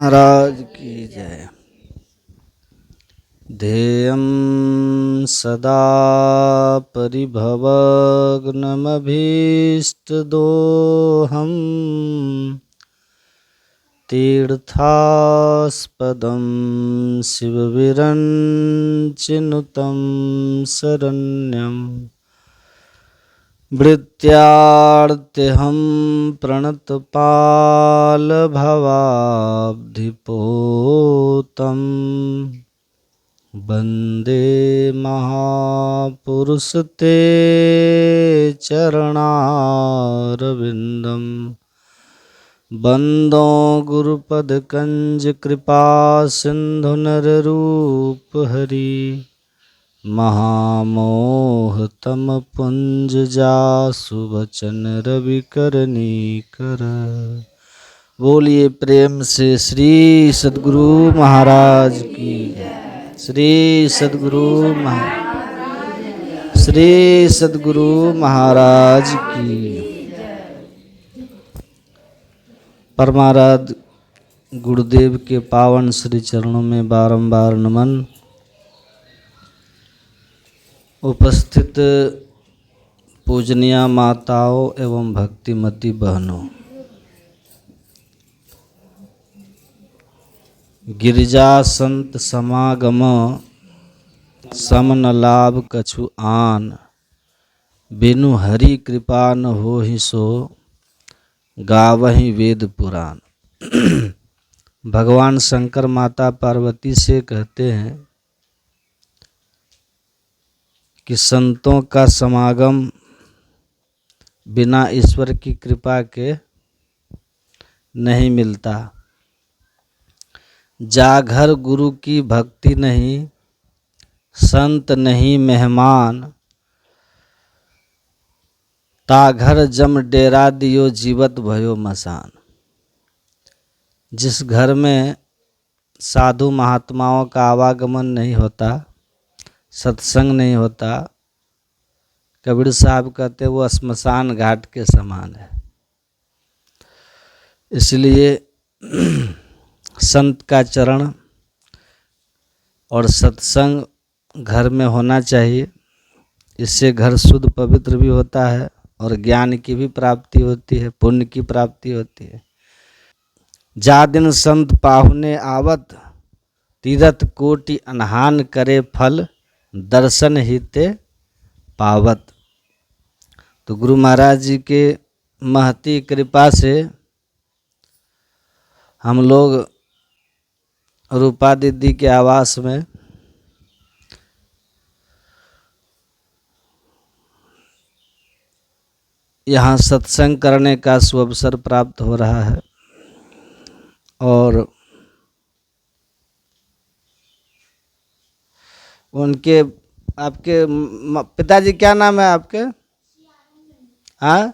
महाराज की जय। ध्येयं सदा परिभवग्नमभीष्टदोहम् तीर्थास्पदं शिवविरञ्चिनुतं शरण्यं वृत्त्यार्त्यहं प्रणतपालभवाब्धिपोतं वन्दे महापुरुषते चरणारविन्दं वन्दो गुरुपदकञ्जकृपासिन्धुनररूपहरि महामोहतमपुञ्जजासुवचन रविकरनीकर। बोलिए प्रेम से श्री सद्गुरु महाराज की जय। श्री सद्गुरु महाराज की। परमाराध्य गुरुदेव के पावन श्री चरणों में बारंबार नमन। उपस्थित पूजनीय माताओं एवं भक्तिमती बहनों, गिरिजा संत समागम सम न लाभ कछु आन, बिनु हरि कृपा न होहि सो गावहि वेद पुराण। भगवान शंकर माता पार्वती से कहते हैं कि संतों का समागम बिना ईश्वर की कृपा के नहीं मिलता। जा घर गुरु की भक्ति नहीं, संत नहीं मेहमान, ता घर जम डेरा दियो जीवत भयो मसान। जिस घर में साधु महात्माओं का आवागमन नहीं होता, सत्संग नहीं होता, कबीर साहब कहते वो श्मशान घाट के समान है। इसलिए संत का चरण और सत्संग घर में होना चाहिए। इससे घर शुद्ध पवित्र भी होता है और ज्ञान की भी प्राप्ति होती है, पुण्य की प्राप्ति होती है। जा दिन संत पाहुने आवत, तीरथ कोटि अनहान करे फल, दर्शन हिते पावत। तो गुरु महाराज जी के महती कृपा से हम लोग रूपा दीदी के आवास में यहाँ सत्संग करने का सुअवसर प्राप्त हो रहा है। और उनके आपके पिताजी क्या नाम है आपके? हाँ,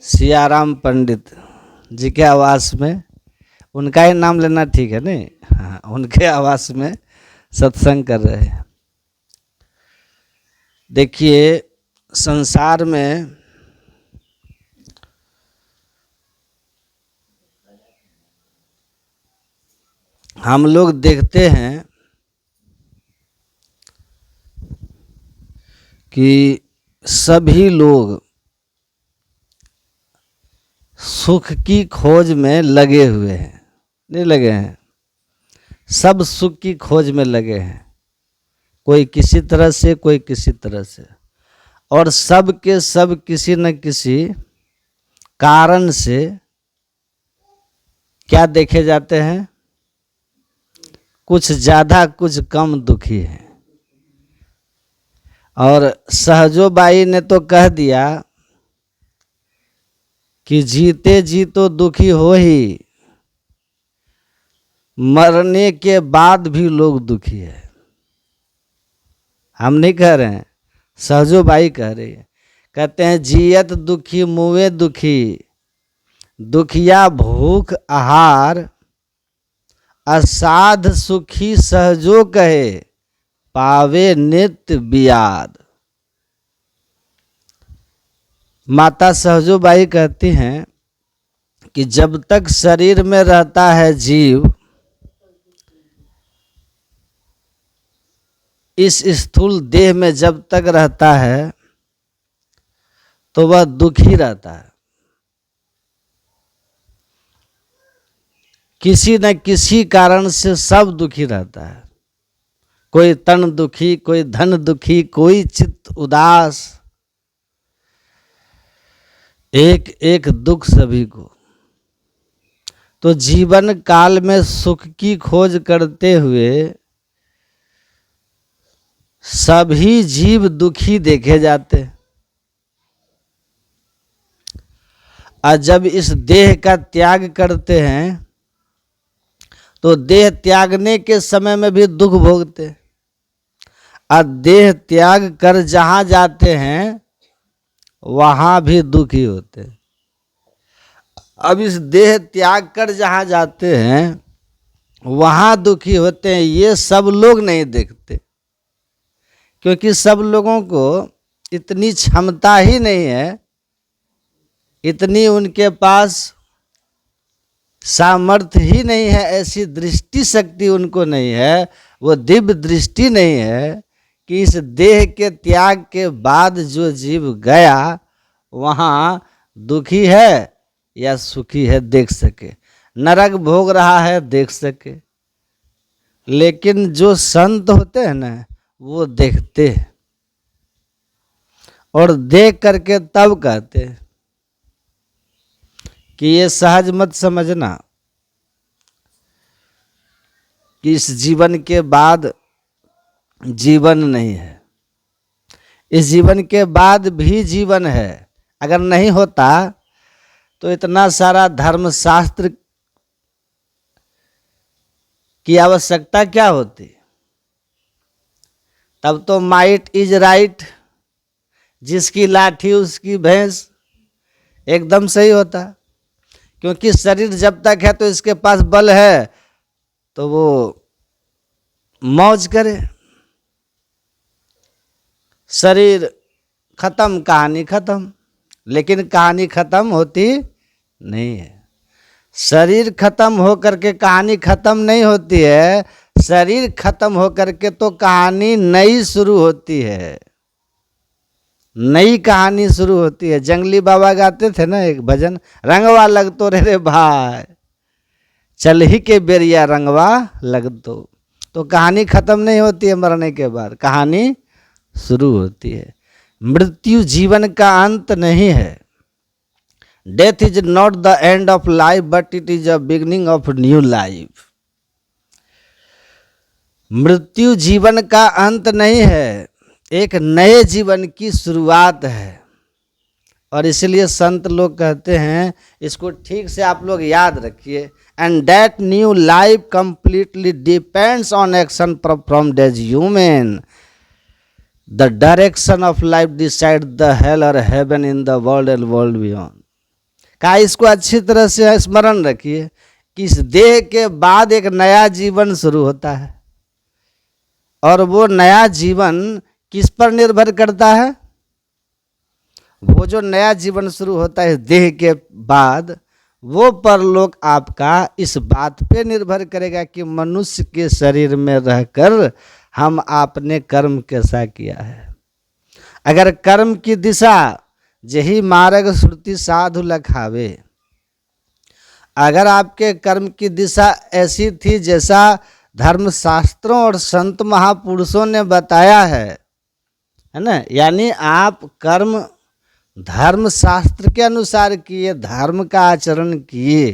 सियाराम पंडित जी के आवास में, उनका ही नाम लेना ठीक है नहीं? हाँ, उनके आवास में सत्संग कर रहे हैं। देखिए संसार में हम लोग देखते हैं कि सभी लोग सुख की खोज में लगे हुए हैं, नहीं लगे हैं? सब सुख की खोज में लगे हैं, कोई किसी तरह से, कोई किसी तरह से। और सब के सब किसी न किसी कारण से क्या देखे जाते हैं? कुछ ज़्यादा कुछ कम दुखी है। और सहजोबाई ने तो कह दिया कि जीते जी तो दुखी हो ही, मरने के बाद भी लोग दुखी है। हम नहीं कह रहे हैं, सहजोबाई कह रही है। कहते हैं जियत दुखी मुए दुखी, दुखिया भूख आहार, असाध सुखी सहजो कहे, पावे नित्य बियाद। माता सहजोबाई कहती हैं कि जब तक शरीर में रहता है जीव, इस स्थूल देह में जब तक रहता है तो वह दुखी रहता है। किसी न किसी कारण से सब दुखी रहता है। कोई तन दुखी, कोई धन दुखी, कोई चित्त उदास, एक एक दुख सभी को। तो जीवन काल में सुख की खोज करते हुए सभी जीव दुखी देखे जाते हैं। और जब इस देह का त्याग करते हैं तो देह त्यागने के समय में भी दुख भोगते हैं, और देह त्याग कर जहां जाते हैं वहां भी दुखी होते हैं। अब इस देह त्याग कर जहां जाते हैं वहां दुखी होते हैं, ये सब लोग नहीं देखते, क्योंकि सब लोगों को इतनी क्षमता ही नहीं है, इतनी उनके पास सामर्थ्य ही नहीं है, ऐसी दृष्टि शक्ति उनको नहीं है, वो दिव्य दृष्टि नहीं है कि इस देह के त्याग के बाद जो जीव गया वहाँ दुखी है या सुखी है देख सके, नरक भोग रहा है देख सके। लेकिन जो संत होते हैं ना वो देखते हैं, और देख करके तब कहते हैं कि ये सहज मत समझना कि इस जीवन के बाद जीवन नहीं है। इस जीवन के बाद भी जीवन है। अगर नहीं होता तो इतना सारा धर्मशास्त्र की आवश्यकता क्या होती? तब तो माइट इज राइट, जिसकी लाठी उसकी भैंस, एकदम सही होता। क्योंकि शरीर जब तक है तो इसके पास बल है तो वो मौज करे, शरीर खत्म कहानी खत्म। लेकिन कहानी खत्म होती नहीं है। शरीर खत्म हो करके कहानी खत्म नहीं होती है, शरीर खत्म हो करके तो कहानी नई शुरू होती है, नई कहानी शुरू होती है। जंगली बाबा गाते थे ना एक भजन, रंगवा लग तो रे भाई, चल ही के बेरिया रंगवा लग तो कहानी खत्म नहीं होती है, मरने के बाद कहानी शुरू होती है। मृत्यु जीवन का अंत नहीं है। Death is not the end of life but it is a beginning of new life. मृत्यु जीवन का अंत नहीं है, एक नए जीवन की शुरुआत है। और इसलिए संत लोग कहते हैं, इसको ठीक से आप लोग याद रखिए, and that new life completely depends on action performed as human. The direction of life decide the hell और heaven in the world and world beyond. का इसको अच्छी तरह से स्मरण रखिए कि इस देह के बाद एक नया जीवन शुरू होता है, और वो नया जीवन किस पर निर्भर करता है? वो जो नया जीवन शुरू होता है देह के बाद, वो परलोक आपका इस बात पे निर्भर करेगा कि मनुष्य के शरीर में रहकर हम आपने कर्म कैसा किया है। अगर कर्म की दिशा जही मार्ग श्रुति साधु लखावे, अगर आपके कर्म की दिशा ऐसी थी जैसा धर्मशास्त्रों और संत महापुरुषों ने बताया है ना, यानी आप कर्म धर्म शास्त्र के अनुसार किए, धर्म का आचरण किए,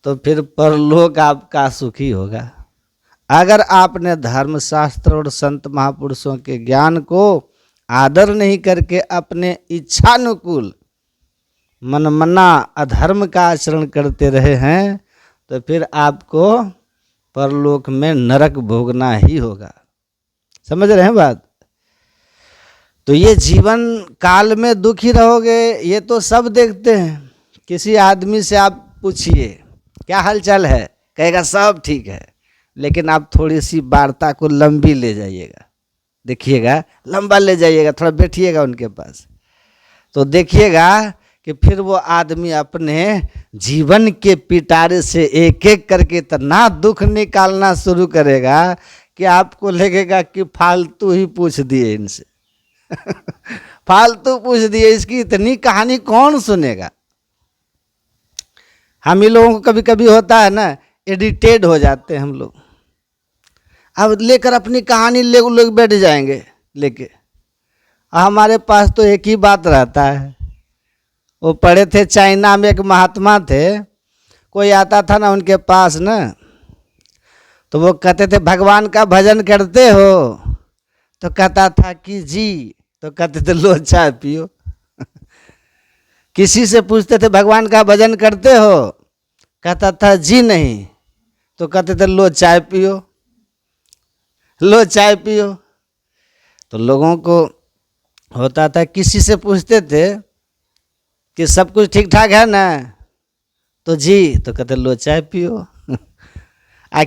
तो फिर परलोक आपका सुखी होगा। अगर आपने धर्म शास्त्र और संत महापुरुषों के ज्ञान को आदर नहीं करके अपने इच्छानुकूल मनमना अधर्म का आचरण करते रहे हैं, तो फिर आपको परलोक में नरक भोगना ही होगा। समझ रहे हैं बात? तो ये जीवन काल में दुखी रहोगे, ये तो सब देखते हैं। किसी आदमी से आप पूछिए क्या हालचाल है, कहेगा सब ठीक है। लेकिन आप थोड़ी सी वार्ता को लंबी ले जाइएगा, देखिएगा, लंबा ले जाइएगा, थोड़ा बैठिएगा उनके पास, तो देखिएगा कि फिर वो आदमी अपने जीवन के पिटारे से एक एक करके इतना दुख निकालना शुरू करेगा कि आपको लगेगा कि फालतू ही पूछ दिए इनसे फालतू पूछ दिए, इसकी इतनी कहानी कौन सुनेगा। हम ही लोगों को कभी कभी होता है ना, इरिटेट हो जाते हैं हम लोग, अब लेकर अपनी कहानी ले लोग बैठ जाएंगे लेके। हमारे पास तो एक ही बात रहता है। वो पढ़े थे चाइना में, एक महात्मा थे, कोई आता था ना उनके पास ना, तो वो कहते थे भगवान का भजन करते हो, तो कहता था कि जी, तो कहते थे लो चाय पियो किसी से पूछते थे भगवान का भजन करते हो, कहता था जी नहीं, तो कहते थे लो चाय पियो, लो चाय पियो। तो लोगों को होता था, किसी से पूछते थे कि सब कुछ ठीक ठाक है ना, तो जी, तो कहते लो चाय पियो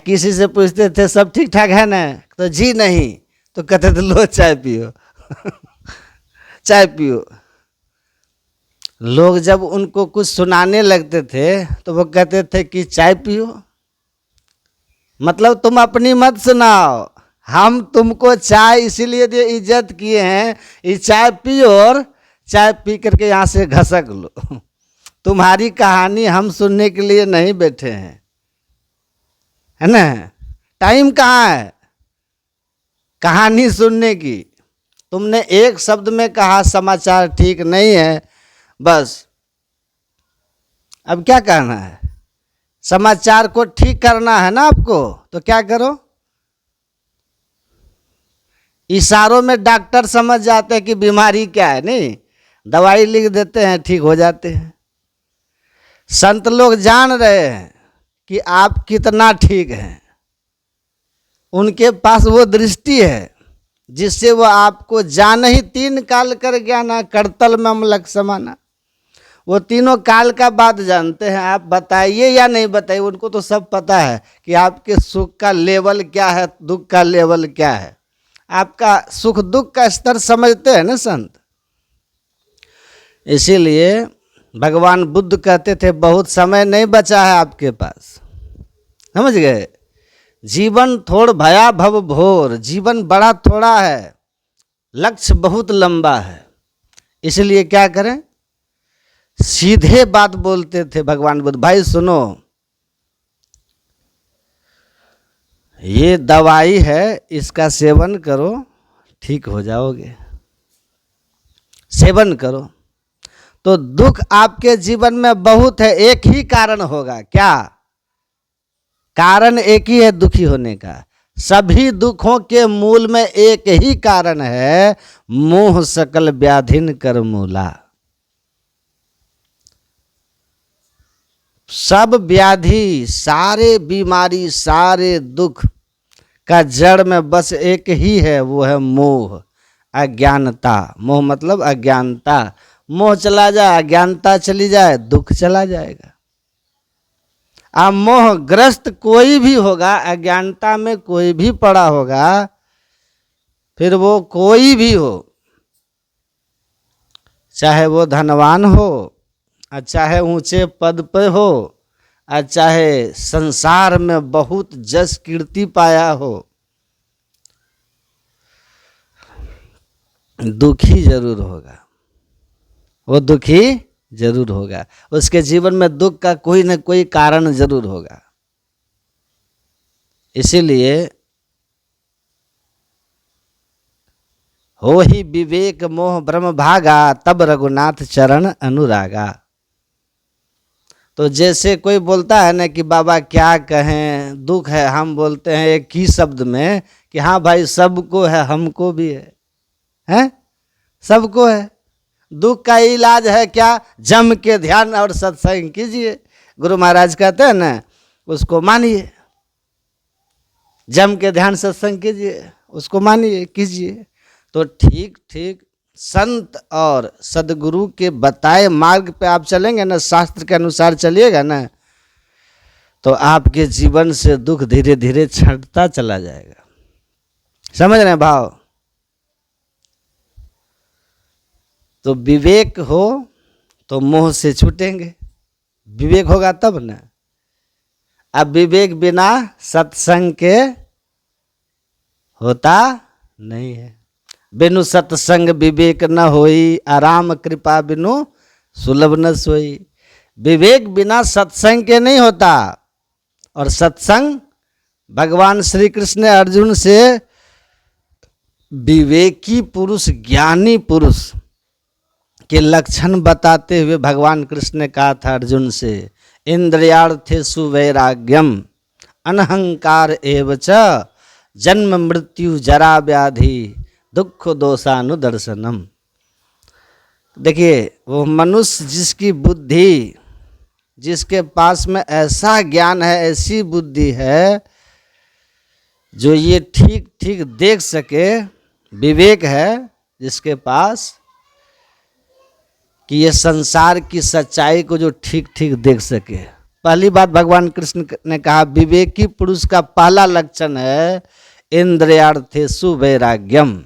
किसी से पूछते थे सब ठीक ठाक है ना, तो जी नहीं, तो कहते थे लो चाय पियो चाय पियो। लोग जब उनको कुछ सुनाने लगते थे तो वो कहते थे कि चाय पियो, मतलब तुम अपनी मत सुनाओ, हम तुमको चाय इसीलिए दे इज्जत किए हैं, ये चाय पियो और चाय पी करके यहाँ से घसक लो तुम्हारी कहानी हम सुनने के लिए नहीं बैठे हैं, है ना। टाइम कहाँ है कहानी सुनने की। तुमने एक शब्द में कहा समाचार ठीक नहीं है, बस अब क्या करना है, समाचार को ठीक करना है ना आपको, तो क्या करो, इशारों में डॉक्टर समझ जाते हैं कि बीमारी क्या है, नहीं दवाई लिख देते हैं, ठीक हो जाते हैं। संत लोग जान रहे हैं कि आप कितना ठीक हैं, उनके पास वो दृष्टि है जिससे वो आपको जान ही तीन काल कर ज्ञाना करतल में अमलक समाना, वो तीनों काल का बात जानते हैं। आप बताइए या नहीं बताइए, उनको तो सब पता है कि आपके सुख का लेवल क्या है, दुख का लेवल क्या है, आपका सुख दुख का स्तर समझते हैं ना संत। इसीलिए भगवान बुद्ध कहते थे बहुत समय नहीं बचा है आपके पास, समझ गए, जीवन थोड़ भया भव भोर, जीवन बड़ा थोड़ा है, लक्ष्य बहुत लंबा है। इसलिए क्या करें, सीधे बात बोलते थे भगवान बुद्ध, भाई सुनो ये दवाई है, इसका सेवन करो ठीक हो जाओगे, सेवन करो। तो दुख आपके जीवन में बहुत है, एक ही कारण होगा, क्या कारण एक ही है दुखी होने का। सभी दुखों के मूल में एक ही कारण है, मोह सकल व्याधिन कर मूला। सब व्याधि, सारे बीमारी, सारे दुख का जड़ में बस एक ही है, वो है मोह, अज्ञानता। मोह मतलब अज्ञानता, मोह चला जाए अज्ञानता चली जाए, दुख चला जाएगा। अब मोहग्रस्त कोई भी होगा, अज्ञानता में कोई भी पड़ा होगा, फिर वो कोई भी हो, चाहे वो धनवान हो, चाहे ऊंचे पद पे हो, चाहे संसार में बहुत जस कीर्ति पाया हो, दुखी जरूर होगा, वो दुखी जरूर होगा, उसके जीवन में दुख का कोई न कोई कारण जरूर होगा। इसीलिए हो ही विवेक मोह ब्रह्म भागा, तब रघुनाथ चरण अनुरागा। तो जैसे कोई बोलता है ना कि बाबा क्या कहें, दुख है, हम बोलते हैं एक ही शब्द में कि हाँ भाई सबको है, हमको भी है सबको है। दुख का इलाज है क्या, जम के ध्यान और सत्संग कीजिए। गुरु महाराज कहते हैं ना, उसको मानिए, जम के ध्यान सत्संग कीजिए, उसको मानिए कीजिए, तो ठीक ठीक संत और सदगुरु के बताए मार्ग पे आप चलेंगे ना, शास्त्र के अनुसार चलिएगा ना, तो आपके जीवन से दुख धीरे धीरे छंटता चला जाएगा। समझ रहे हैं भाव। तो विवेक हो तो मोह से छूटेंगे, विवेक होगा तब ना। अब विवेक बिना सत्संग के होता नहीं है। बिनु सत्संग विवेक न होई, आराम कृपा बिनु सुलभ न सोई। विवेक बिना सत्संग के नहीं होता। और सत्संग भगवान श्री कृष्ण ने अर्जुन से विवेकी पुरुष, ज्ञानी पुरुष के लक्षण बताते हुए भगवान कृष्ण ने कहा था अर्जुन से, इंद्रियार्थेषु वैराग्यम अनहंकार एव च जन्म मृत्यु जरा व्याधि दुख दोषानुदर्शनम। देखिए, वो मनुष्य जिसकी बुद्धि, जिसके पास में ऐसा ज्ञान है, ऐसी बुद्धि है, जो ये ठीक ठीक देख सके, विवेक है जिसके पास, कि ये संसार की सच्चाई को जो ठीक ठीक देख सके। पहली बात भगवान कृष्ण ने कहा, विवेकी पुरुष का पहला लक्षण है इंद्रियार्थेषु वैराग्यम।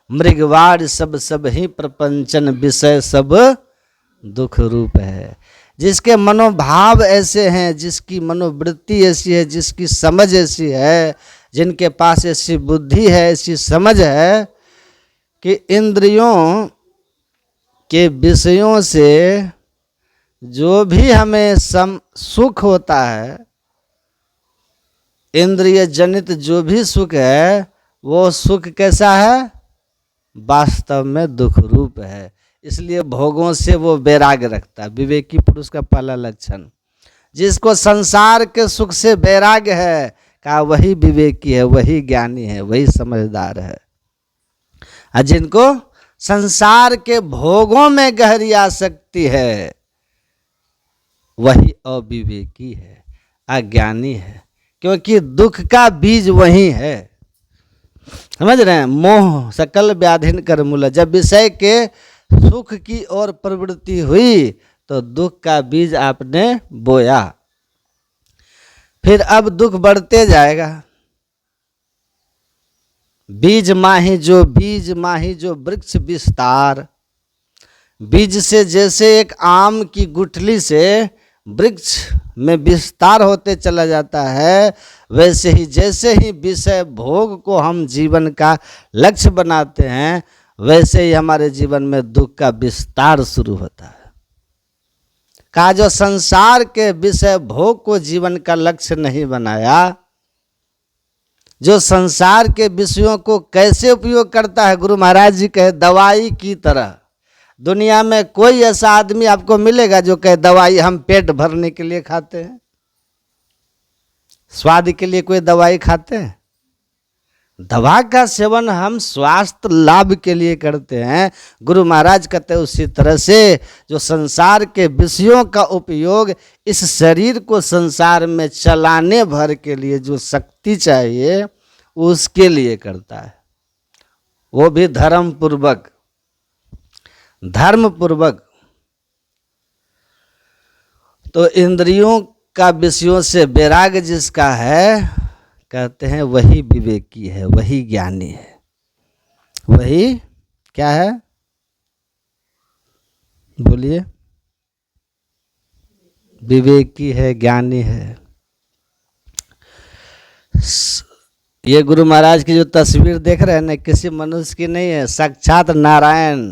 मृगवार सब ही प्रपंचन, विषय सब दुख रूप है। जिसके मनोभाव ऐसे हैं, जिसकी मनोवृत्ति ऐसी है, जिसकी समझ ऐसी है, जिनके पास ऐसी बुद्धि है, ऐसी समझ है कि इंद्रियों के विषयों से जो भी हमें सुख होता है, इंद्रिय जनित जो भी सुख है, वो सुख कैसा है? वास्तव में दुख रूप है। इसलिए भोगों से वो वैराग्य रखता है। विवेकी पुरुष का पहला लक्षण, जिसको संसार के सुख से वैराग्य है, कहा वही विवेकी है, वही ज्ञानी है, वही समझदार है। और जिनको संसार के भोगों में गहरी आसक्ति है, वही अविवेकी है, अज्ञानी है। क्योंकि दुख का बीज वही है। समझ रहे हैं? मोह सकल व्याधिन कर मूल। जब विषय के सुख की ओर प्रवृत्ति हुई तो दुख का बीज आपने बोया, फिर अब दुख बढ़ते जाएगा। बीज माही जो वृक्ष विस्तार। बीज से जैसे एक आम की गुठली से वृक्ष में विस्तार होते चला जाता है, वैसे ही जैसे ही विषय भोग को हम जीवन का लक्ष्य बनाते हैं, वैसे ही हमारे जीवन में दुख का विस्तार शुरू होता है। कहा जो संसार के विषय भोग को जीवन का लक्ष्य नहीं बनाया, जो संसार के विषयों को कैसे उपयोग करता है, गुरु महाराज जी कहे दवाई की तरह। दुनिया में कोई ऐसा आदमी आपको मिलेगा जो कहे दवाई हम पेट भरने के लिए खाते हैं? स्वाद के लिए कोई दवाई खाते हैं? दवा का सेवन हम स्वास्थ्य लाभ के लिए करते हैं। गुरु महाराज कहते हैं उसी तरह से जो संसार के विषयों का उपयोग इस शरीर को संसार में चलाने भर के लिए जो शक्ति चाहिए, उसके लिए करता है, वो भी धर्म पूर्वक। तो इंद्रियों का विषयों से वैराग्य जिसका है, कहते हैं वही विवेकी है, वही ज्ञानी है। वही क्या है? बोलिए। विवेकी है, ज्ञानी है। ये गुरु महाराज की जो तस्वीर देख रहे हैं ना, किसी मनुष्य की नहीं है, साक्षात नारायण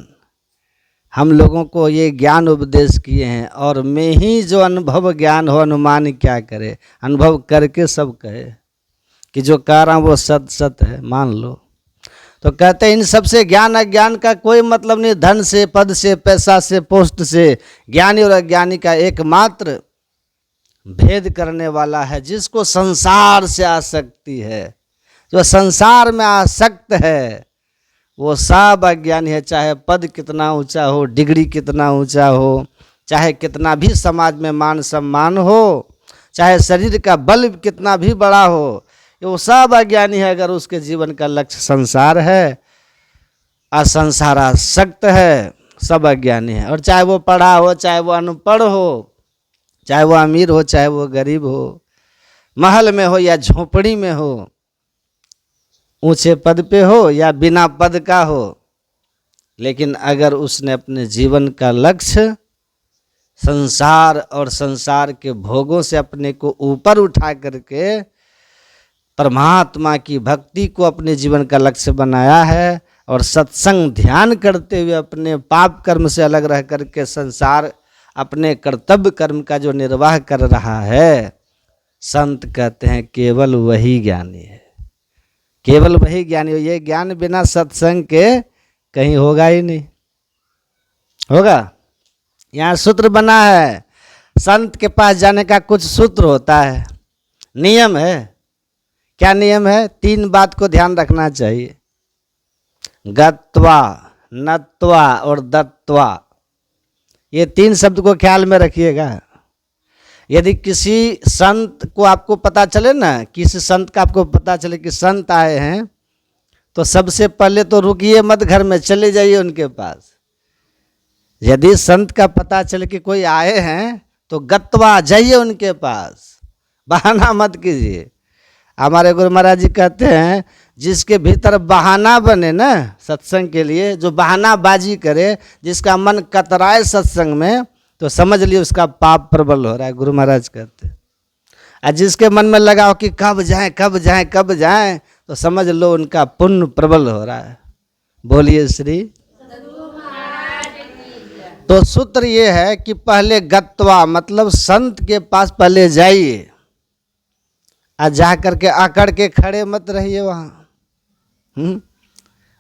हम लोगों को ये ज्ञान उपदेश किए हैं। और मैं ही जो अनुभव ज्ञान हो, अनुमान क्या करे, अनुभव करके सब कहे कि जो कह रहा हूँ वो सत है, मान लो। तो कहते हैं इन सबसे ज्ञान अज्ञान का कोई मतलब नहीं। धन से, पद से, पैसा से, पोस्ट से ज्ञानी और अज्ञानी का एकमात्र भेद करने वाला है जिसको संसार से आसक्ति है। जो संसार में आसक्त है वो सब अज्ञानी है। चाहे पद कितना ऊंचा हो, डिग्री कितना ऊंचा हो, चाहे कितना भी समाज में मान सम्मान हो, चाहे शरीर का बल कितना भी बड़ा हो, वो सब अज्ञानी है अगर उसके जीवन का लक्ष्य संसार है, असंसार आसक्त है, सब अज्ञानी है। और चाहे वो पढ़ा हो, चाहे वो अनपढ़ हो, चाहे वो अमीर हो, चाहे वो गरीब हो, महल में हो या झोपड़ी में हो, ऊंचे पद पे हो या बिना पद का हो, लेकिन अगर उसने अपने जीवन का लक्ष्य संसार और संसार के भोगों से अपने को ऊपर उठा करके परमात्मा की भक्ति को अपने जीवन का लक्ष्य बनाया है और सत्संग ध्यान करते हुए अपने पाप कर्म से अलग रह करके संसार अपने कर्तव्य कर्म का जो निर्वाह कर रहा है, संत कहते हैं केवल वही ज्ञानी है, केवल वही ज्ञानी हो। ये ज्ञान बिना सत्संग के कहीं होगा ही नहीं। होगा? यहाँ सूत्र बना है, संत के पास जाने का कुछ सूत्र होता है, नियम है। क्या नियम है? 3 बात को ध्यान रखना चाहिए, गत्वा, नत्वा और दत्वा। ये 3 शब्द को ख्याल में रखिएगा। यदि किसी संत को आपको पता चले ना, किसी संत का आपको पता चले कि संत आए हैं, तो सबसे पहले तो रुकिए मत, घर में चले जाइए उनके पास। यदि संत का पता चले कि कोई आए हैं तो गत्वा जाइए उनके पास, बहाना मत कीजिए। हमारे गुरु महाराज जी कहते हैं, जिसके भीतर बहाना बने ना सत्संग के लिए, जो बहानाबाजी करे, जिसका मन कतराए सत्संग में, तो समझ लियो उसका पाप प्रबल हो रहा है, गुरु महाराज कहते हैं। और जिसके मन में लगाओ कि कब जाएं कब जाएं कब जाएं, तो समझ लो उनका पुण्य प्रबल हो रहा है। बोलिए श्री। तो सूत्र ये है कि पहले गत्वा मतलब संत के पास पहले जाइए, और जा करके आकड़ के खड़े मत रहिए वहाँ।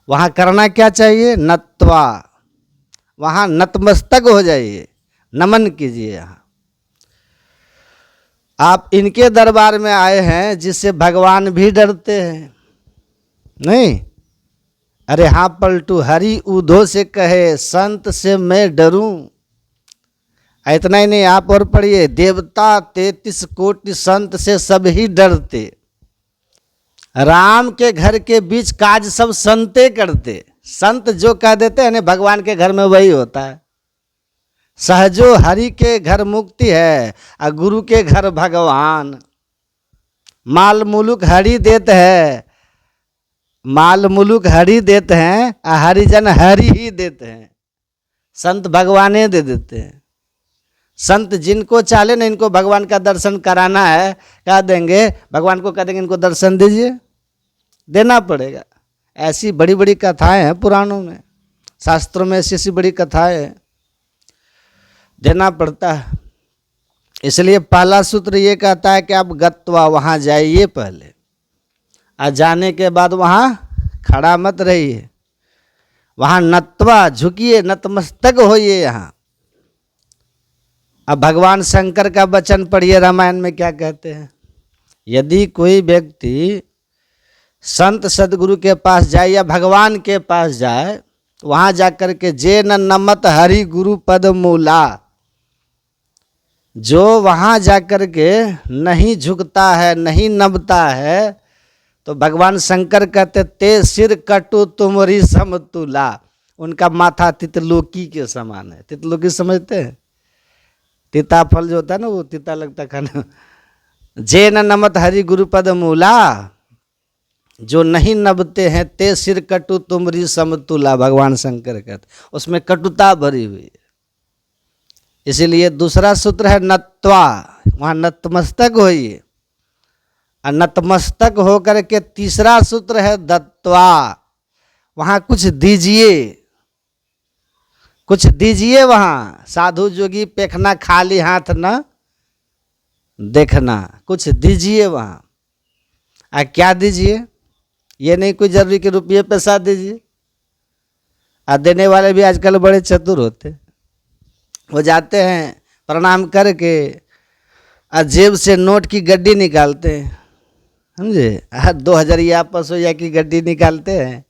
वहाँ करना क्या चाहिए? नत्वा, वहाँ नतमस्तक हो जाइए, नमन कीजिए। यहाँ आप इनके दरबार में आए हैं जिससे भगवान भी डरते हैं, नहीं? अरे हाँ पलटू हरि उधो से कहे, संत से मैं डरूं। इतना ही नहीं, आप और पढ़िए, देवता 33 कोटि संत से सब ही डरते। राम के घर के बीच काज सब संते करते। संत जो कह देते हैं भगवान के घर में वही होता है। सहजो हरि के घर मुक्ति है, और गुरु के घर भगवान। माल मुलुक हरि देते हैं, माल मुलुक हरि देते हैं, और हरिजन हरि ही देते हैं। संत भगवाने दे देते हैं। संत जिनको चाले ना, इनको भगवान का दर्शन कराना है, कह देंगे, भगवान को कह देंगे इनको दर्शन दीजिए, देना पड़ेगा। ऐसी बड़ी बड़ी कथाएं हैं पुराणों में, शास्त्रों में ऐसी ऐसी बड़ी कथाएं हैं, देना पड़ता है। इसलिए पहला सूत्र ये कहता है कि आप गत्वा, वहाँ जाइए पहले, और जाने के बाद वहाँ खड़ा मत रहिए। वहाँ नत्वा, झुकिए, नतमस्तक होइए। यहाँ अब भगवान शंकर का वचन पढ़िए, रामायण में क्या कहते हैं। यदि कोई व्यक्ति संत सदगुरु के पास जाए या भगवान के पास जाए, वहाँ जाकर के जे न नमत हरि गुरु पद मूला, जो वहाँ जाकर के नहीं झुकता है, नहीं नमता है, तो भगवान शंकर कहते ते सिर कटु तुमरी समतुला। उनका माथा तितलोकी के समान है। तितलोकी समझते हैं? तीता फल जो होता है ना, वो तीता लगता खाना। जे न नमत हरि गुरुपद मूला, जो नहीं नबते हैं ते सिर कटु तुमरी समतुला। भगवान शंकर कहते, उसमें कटुता भरी हुई है। इसीलिए दूसरा सूत्र है नत्वा, वहाँ नतमस्तक होइए। और नतमस्तक होकर के तीसरा सूत्र है दत्वा, वहाँ कुछ दीजिए, कुछ दीजिए। वहाँ साधु जोगी पेखना, खाली हाथ न देखना, कुछ दीजिए वहाँ। आ क्या दीजिए? ये नहीं कोई जरूरी कि रुपये पैसा दीजिए। आ देने वाले भी आजकल बड़े चतुर होते, वो जाते हैं प्रणाम करके, और जेब से नोट की गड्डी निकालते हैं, समझे? 2000 500 की गड्डी निकालते हैं,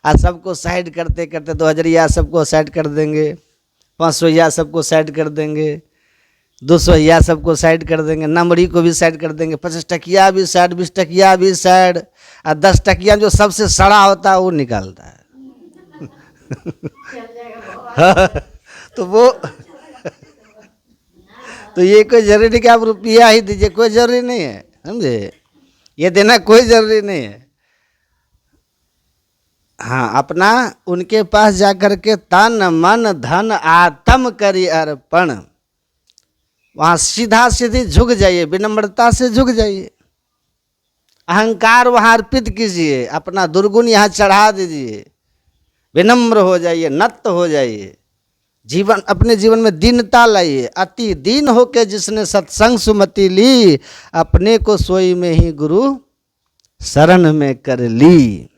और सबको साइड करते करते 2000 सबको साइड कर देंगे, 500 सबको साइड कर देंगे, 200 सबको साइड कर देंगे, नंबरी को भी साइड कर देंगे, 50 टकिया भी साइड, 20 टकिया भी साइड, और 10 टकिया जो सबसे सड़ा होता है वो निकालता है। तो वो तो ये कोई जरूरी नहीं कि आप रुपया ही दीजिए, कोई जरूरी नहीं है, समझे? ये देना कोई जरूरी नहीं है। हाँ, अपना उनके पास जाकर के तन मन धन आत्म करी अर्पण, वहाँ सीधा सीधी झुक जाइए, विनम्रता से झुक जाइए। अहंकार वहाँ अर्पित कीजिए, अपना दुर्गुण यहाँ चढ़ा दीजिए, विनम्र हो जाइए, नत हो जाइए। जीवन, अपने जीवन में दीनता लाइए। अति दीन होके जिसने सत्संग सुमति ली, अपने को सोई में ही गुरु शरण में कर ली।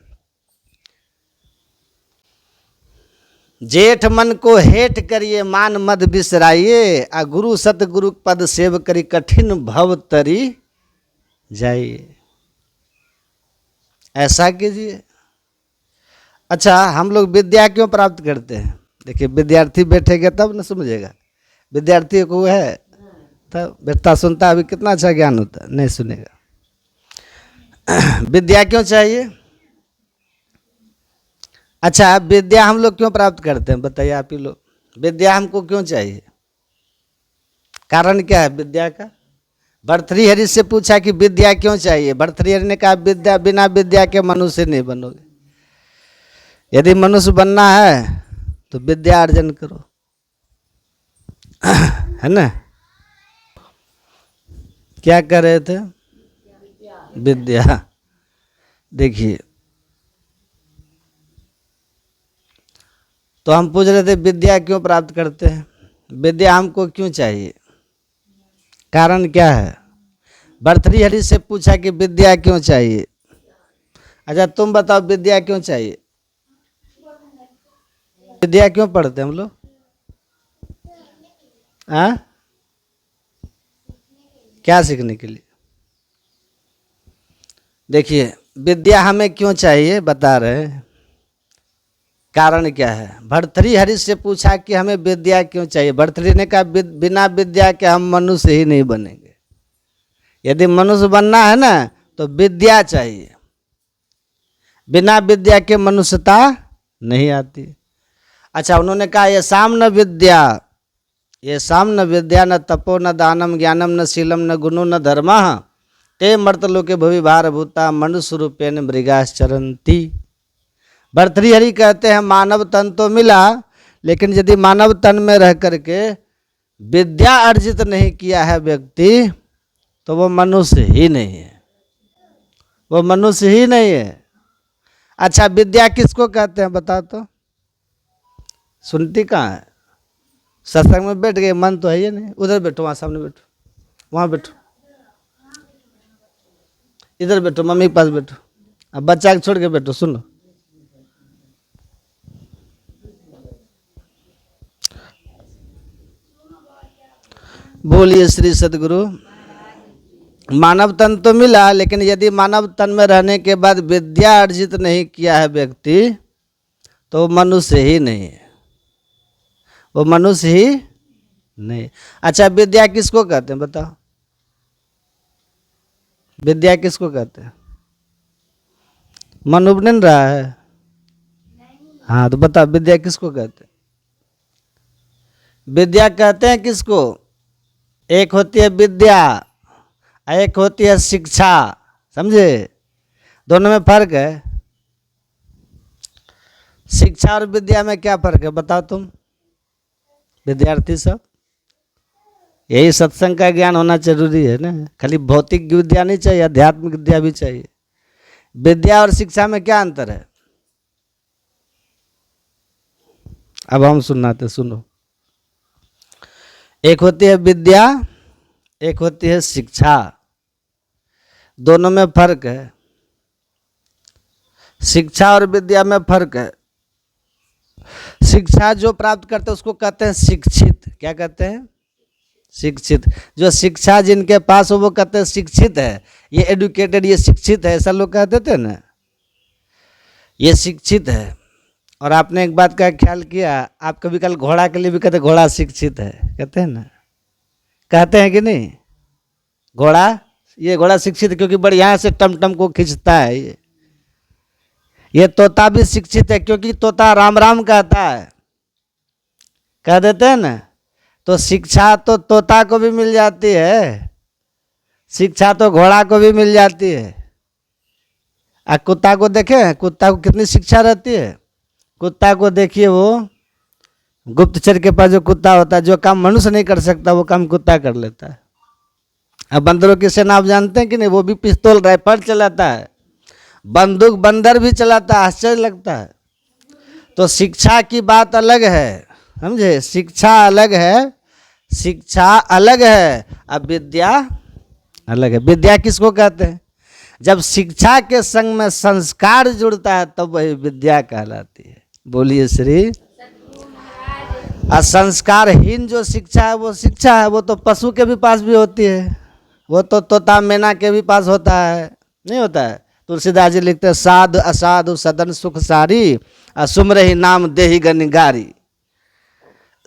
जेठ मन को हेठ करिए, मान मद बिसराइए, आ गुरु सतगुरु पद सेव करी, कठिन भव तरी जाइए। ऐसा कीजिए। अच्छा, हम लोग विद्या क्यों प्राप्त करते हैं? देखिए, विद्यार्थी बैठेगा तब न समझेगा। विद्यार्थी को है तब बैठता सुनता, अभी कितना अच्छा ज्ञान होता है, नहीं सुनेगा। विद्या क्यों चाहिए? अच्छा, विद्या हम लोग क्यों प्राप्त करते हैं? बताइए आप ही लोग। विद्या हमको क्यों चाहिए? कारण क्या है विद्या का? भर्तृहरि से पूछा कि विद्या क्यों चाहिए? भर्तृहरि ने कहा, विद्या, बिना विद्या के मनुष्य नहीं बनोगे। यदि मनुष्य बनना है तो विद्या अर्जन करो, है ना? क्या कर रहे थे? विद्या। देखिए, तो हम पूछ रहे थे विद्या क्यों प्राप्त करते हैं, विद्या हमको क्यों चाहिए, कारण क्या है? भर्तृहरि से पूछा कि विद्या क्यों चाहिए। अच्छा, तुम बताओ विद्या क्यों चाहिए? विद्या क्यों पढ़ते हम लोग? क्या सीखने के लिए? देखिए, विद्या हमें क्यों चाहिए बता रहे हैं। कारण क्या है? भर्तृहरि से पूछा कि हमें विद्या क्यों चाहिए। भर्तृहरि ने कहा, बिना विद्या के हम मनुष्य ही नहीं बनेंगे। यदि मनुष्य बनना है ना तो विद्या चाहिए। बिना विद्या के मनुष्यता नहीं आती। अच्छा, उन्होंने कहा, ये साम न विद्या, ये साम न विद्या, न तपो न दानम ज्ञानम न शीलम न गुणो न धर्म, ते मर्तलोके भुवि भारभूता मनुष्य रूपेण मृगाश्चरन्ति। भर्तृहरि कहते हैं, मानव तन तो मिला, लेकिन यदि मानव तन में रह करके विद्या अर्जित नहीं किया है व्यक्ति, तो वो मनुष्य ही नहीं है, वो मनुष्य ही नहीं है। अच्छा, विद्या किसको कहते हैं बता तो? सुनती कहाँ है? सत्संग में बैठ गए, मन तो है ही नहीं। उधर बैठो, वहाँ सामने बैठो, वहाँ बैठो, इधर बैठो, मम्मी के पास बैठो। अब बच्चा के छोड़ के बैठो, सुनो। बोलिए श्री सद्गुरु। मानव तन तो मिला, लेकिन यदि मानव तन में रहने के बाद विद्या अर्जित नहीं किया है व्यक्ति, तो मनुष्य ही नहीं है, वो मनुष्य ही नहीं। अच्छा, विद्या किसको कहते हैं बताओ? विद्या किसको कहते हैं? मन उब नहीं रहा है? हाँ, तो बताओ विद्या किसको कहते हैं? विद्या कहते हैं किसको? एक होती है विद्या, एक होती है शिक्षा। समझे? दोनों में फर्क है। शिक्षा और विद्या में क्या फर्क है बताओ तुम विद्यार्थी सब? यही सत्संग का ज्ञान होना जरूरी है ना। खाली भौतिक विद्या नहीं चाहिए, आध्यात्मिक विद्या भी चाहिए। विद्या और शिक्षा में क्या अंतर है? अब हम सुनाते, सुनो। एक होती है विद्या, एक होती है शिक्षा। दोनों में फर्क है। शिक्षा और विद्या में फर्क है। शिक्षा जो प्राप्त करते हैं उसको कहते हैं शिक्षित। क्या कहते हैं? शिक्षित। जो शिक्षा जिनके पास हो वो कहते हैं शिक्षित है, ये एडुकेटेड, ये शिक्षित है, ऐसा लोग कहते थे ना, ये शिक्षित है। और आपने एक बात का ख्याल किया, आप कभी कल घोड़ा के लिए भी कहते घोड़ा शिक्षित है, कहते हैं ना, कहते हैं कि नहीं? घोड़ा, ये घोड़ा शिक्षित है क्योंकि बढ़िया से टमटम को खींचता है। ये तोता भी शिक्षित है क्योंकि तोता राम राम कहता है, कह देते हैं ना। तो शिक्षा तो तोता को भी मिल जाती है, शिक्षा तो घोड़ा को भी मिल जाती है। कुत्ता को देखें, कुत्ता को कितनी शिक्षा रहती है? कुत्ता को देखिए, वो गुप्तचर के पास जो कुत्ता होता है, जो काम मनुष्य नहीं कर सकता वो काम कुत्ता कर लेता है। अब बंदरों की सेना आप जानते हैं कि नहीं, वो भी पिस्तौल राइफल चलाता है, बंदूक बंदर भी चलाता है, आश्चर्य लगता है। तो शिक्षा की बात अलग है, समझे, शिक्षा अलग है, शिक्षा अलग है, अब विद्या अलग है। विद्या किसको कहते हैं? जब शिक्षा के संग में संस्कार जुड़ता है तब वही विद्या कहलाती है। बोलिए श्री। असंस्कारहीन जो शिक्षा है वो शिक्षा है, वो तो पशु के भी पास भी होती है, वो तो तोता मैना के भी पास होता है, नहीं होता है। तुलसीदास जी लिखते हैं, साधु असाधु सदन सुख सारी, असुम रही नाम देही गनिगारी।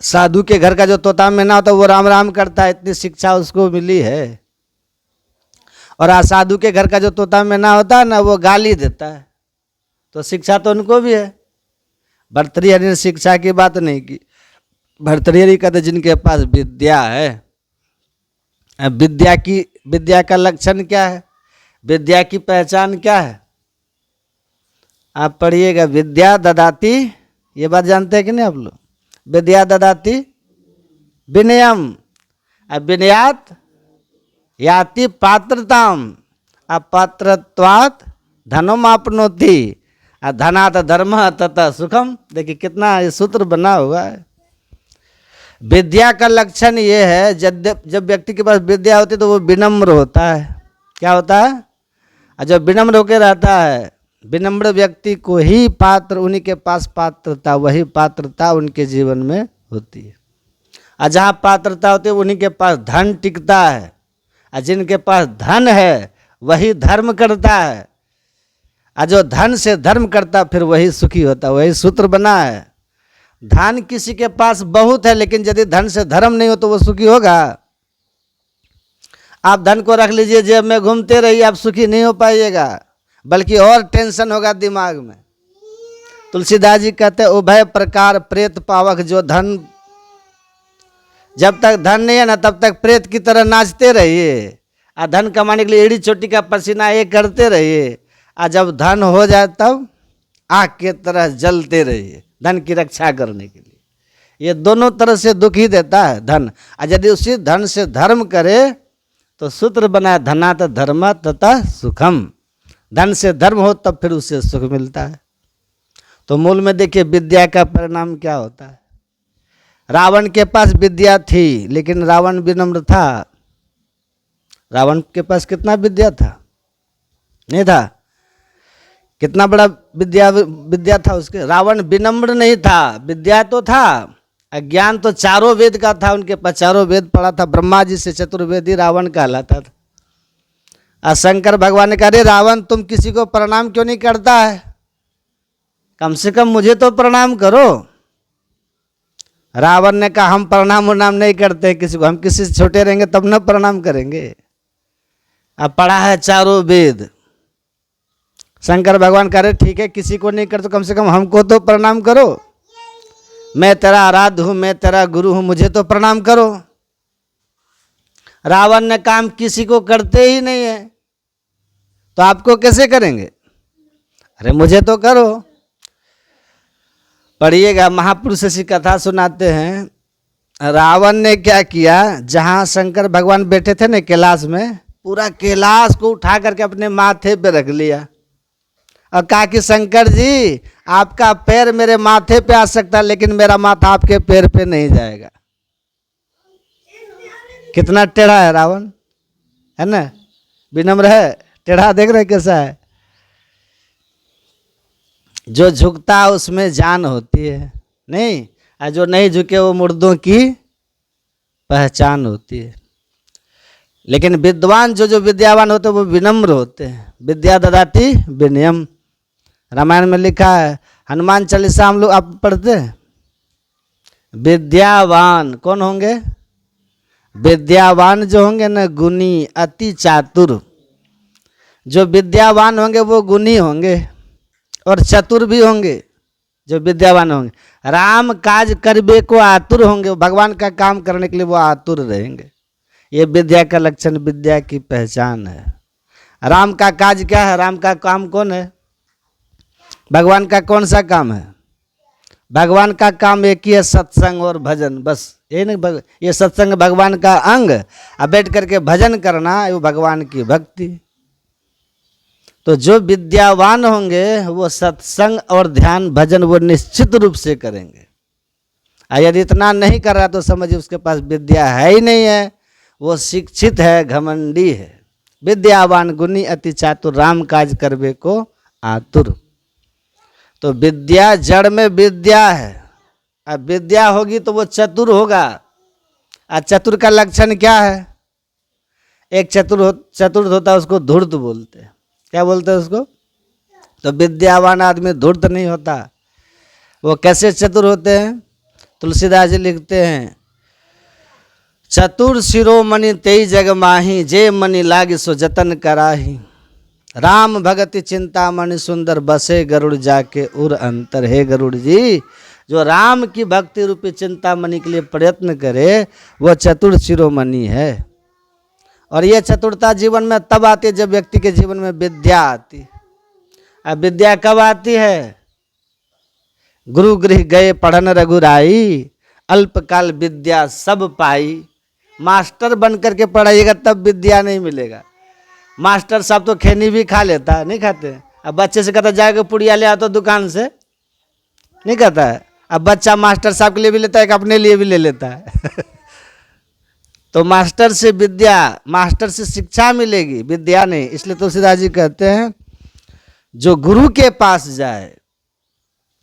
साधु के घर का जो तोता मैना होता है वो राम राम करता है, इतनी शिक्षा उसको मिली है। और असाधु के घर का जो तोता मैना होता है ना, वो गाली देता है, तो शिक्षा तो उनको भी है। भर्तृहरि ने शिक्षा की बात नहीं की। भर्तृहरि कहते जिनके पास विद्या है। अब विद्या का लक्षण क्या है, विद्या की पहचान क्या है? आप पढ़िएगा, विद्या ददाति, ये बात जानते हैं कि नहीं आप लोग? विद्या ददाति विनयम, अब विनयात याति पात्रताम, अपात्रत्वात् धनमाप्नोति, धनात् धर्म ततः सुखम। देखिए कितना ये सूत्र बना हुआ है। विद्या का लक्षण ये है, जब व्यक्ति के पास विद्या होती है तो वो विनम्र होता है। क्या होता है? और जब विनम्र होकर रहता है, विनम्र व्यक्ति को ही पात्र, उन्हीं के पास पात्रता, वही पात्रता उनके जीवन में होती है। और जहाँ पात्रता होती है उन्हीं के पास धन टिकता है, और जिनके पास धन है वही धर्म करता है, और जो धन से धर्म करता फिर वही सुखी होता है। वही सूत्र बना है। धन किसी के पास बहुत है, लेकिन यदि धन से धर्म नहीं हो तो वो सुखी होगा? आप धन को रख लीजिए जेब में, घूमते रहिए, आप सुखी नहीं हो पाइएगा, बल्कि और टेंशन होगा दिमाग में। तुलसीदास जी कहते हैं, उभय प्रकार प्रेत पावक जो धन, जब तक धन नहीं है ना तब तक प्रेत की तरह नाचते रहिए, और धन कमाने के लिए एड़ी चोटी का पसीना ये करते रहिए, और जब धन हो जाए तब आग के तरह जलते रहिए, धन की रक्षा करने के लिए। ये दोनों तरह से दुख ही देता है धन। और यदि उसी धन से धर्म करे तो सूत्र बना, धनात् धर्म तथा सुखम। धन से धर्म हो तब फिर उससे सुख मिलता है। तो मूल में देखिए विद्या का परिणाम क्या होता है। रावण के पास विद्या थी लेकिन रावण विनम्र था। रावण के पास कितना विद्या था? नहीं था। कितना बड़ा विद्या था उसके? रावण विनम्र नहीं था, विद्या तो था, ज्ञान तो चारों वेद का था उनके पास, चारों वेद पढ़ा था, ब्रह्मा जी से चतुर्वेदी रावण कहलाता था। और शंकर भगवान ने कहा, अरे रावण तुम किसी को प्रणाम क्यों नहीं करता है? कम से कम मुझे तो प्रणाम करो। रावण ने कहा, हम प्रणाम नहीं करते किसी को, हम किसी से छोटे रहेंगे तब न प्रणाम करेंगे। अब पढ़ा है चारों वेद। शंकर भगवान कह रहे ठीक है, किसी को नहीं कर तो कम से कम हमको तो प्रणाम करो। मैं तेरा आराध्य हूं, मैं तेरा गुरु हूं, मुझे तो प्रणाम करो। रावण ने काम किसी को करते ही नहीं है, तो आपको कैसे करेंगे? अरे मुझे तो करो। पढ़िएगा, महापुरुष ऐसी कथा सुनाते हैं। रावण ने क्या किया, जहां शंकर भगवान बैठे थे ना कैलाश में, पूरा कैलाश को उठा करके अपने माथे पे रख लिया और कहा कि शंकर जी आपका पैर मेरे माथे पे आ सकता है लेकिन मेरा माथा आपके पैर पे नहीं जाएगा। कितना टेढ़ा है रावण, है ना? विनम्र है, टेढ़ा देख रहे कैसा है? जो झुकता है उसमें जान होती है, नहीं, और जो नहीं झुके वो मुर्दों की पहचान होती है। लेकिन विद्वान जो विद्यावान होते हैं वो विनम्र होते हैं। विद्या ददाति विनयम, रामायण में लिखा है। हनुमान चालीसा हम लोग आप पढ़ते हैं। विद्यावान कौन होंगे? विद्यावान जो होंगे ना, गुणी, अति चातुर। जो विद्यावान होंगे वो गुणी होंगे और चतुर भी होंगे। जो विद्यावान होंगे राम काज करबे को आतुर होंगे, भगवान का काम करने के लिए वो आतुर रहेंगे। ये विद्या का लक्षण, विद्या की पहचान है। राम का काज क्या है? राम का काम कौन है? भगवान का कौन सा काम है? भगवान का काम एक ही है, सत्संग और भजन, बस ये नहीं। ये सत्संग भगवान का अंग, अब बैठ करके भजन करना वो भगवान की भक्ति। तो जो विद्यावान होंगे वो सत्संग और ध्यान भजन वो निश्चित रूप से करेंगे। यदि इतना नहीं कर रहा तो समझिए उसके पास विद्या है ही नहीं है, वो शिक्षित है, घमंडी है। विद्यावान गुणी अति चातुर, राम काज करबे को आतुर। तो विद्या जड़ में विद्या है, अब विद्या होगी तो वो चतुर होगा। और चतुर का लक्षण क्या है? एक चतुर होता है उसको धूर्त बोलते हैं। क्या बोलते हैं उसको? तो विद्यावान आदमी धूर्त नहीं होता। वो कैसे चतुर होते हैं? तुलसीदास जी लिखते हैं, चतुर शिरोमणि तेई जग माही, जे मणि लागे सो जतन कराही। राम भगति चिंतामणि सुंदर, बसे गरुड़ जाके उर अंतर। हे गरुड़ जी, जो राम की भक्ति रूपी चिंतामणि के लिए प्रयत्न करे वह चतुर शिरोमणि है। और यह चतुरता जीवन में तब आती है जब व्यक्ति के जीवन में विद्या आती। अब विद्या कब आती है? गुरु गृह गए पढ़न रघुराई, अल्पकाल विद्या सब पाई। मास्टर बन करके पढ़ाइएगा तब विद्या नहीं मिलेगा। मास्टर साहब तो खैनी भी खा लेता है, नहीं खाते? अब बच्चे से कहता जाएगा पुड़िया ले आ तो दुकान से, नहीं कहता है। अब बच्चा मास्टर साहब के लिए भी लेता है, अपने लिए भी ले लेता है। तो मास्टर से विद्या, मास्टर से शिक्षा मिलेगी, विद्या नहीं। इसलिए तुलसीदास जी कहते हैं, जो गुरु के पास जाए,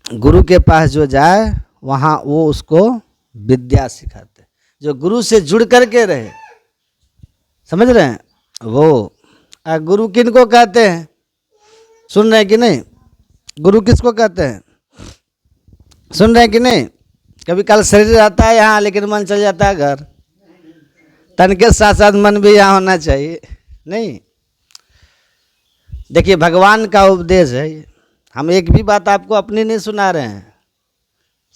गुरु के पास जो जाए वहाँ वो उसको विद्या सिखाते। जो गुरु से जुड़ करके रहे, समझ रहे हैं? वो गुरु किनको कहते हैं? सुन रहे हैं कि नहीं? गुरु किसको कहते हैं? सुन रहे हैं कि नहीं? कभी कल शरीर रहता है यहाँ लेकिन मन चल जाता है घर। तन के साथ साथ मन भी यहाँ होना चाहिए, नहीं? देखिए भगवान का उपदेश है ये। हम एक भी बात आपको अपनी नहीं सुना रहे हैं,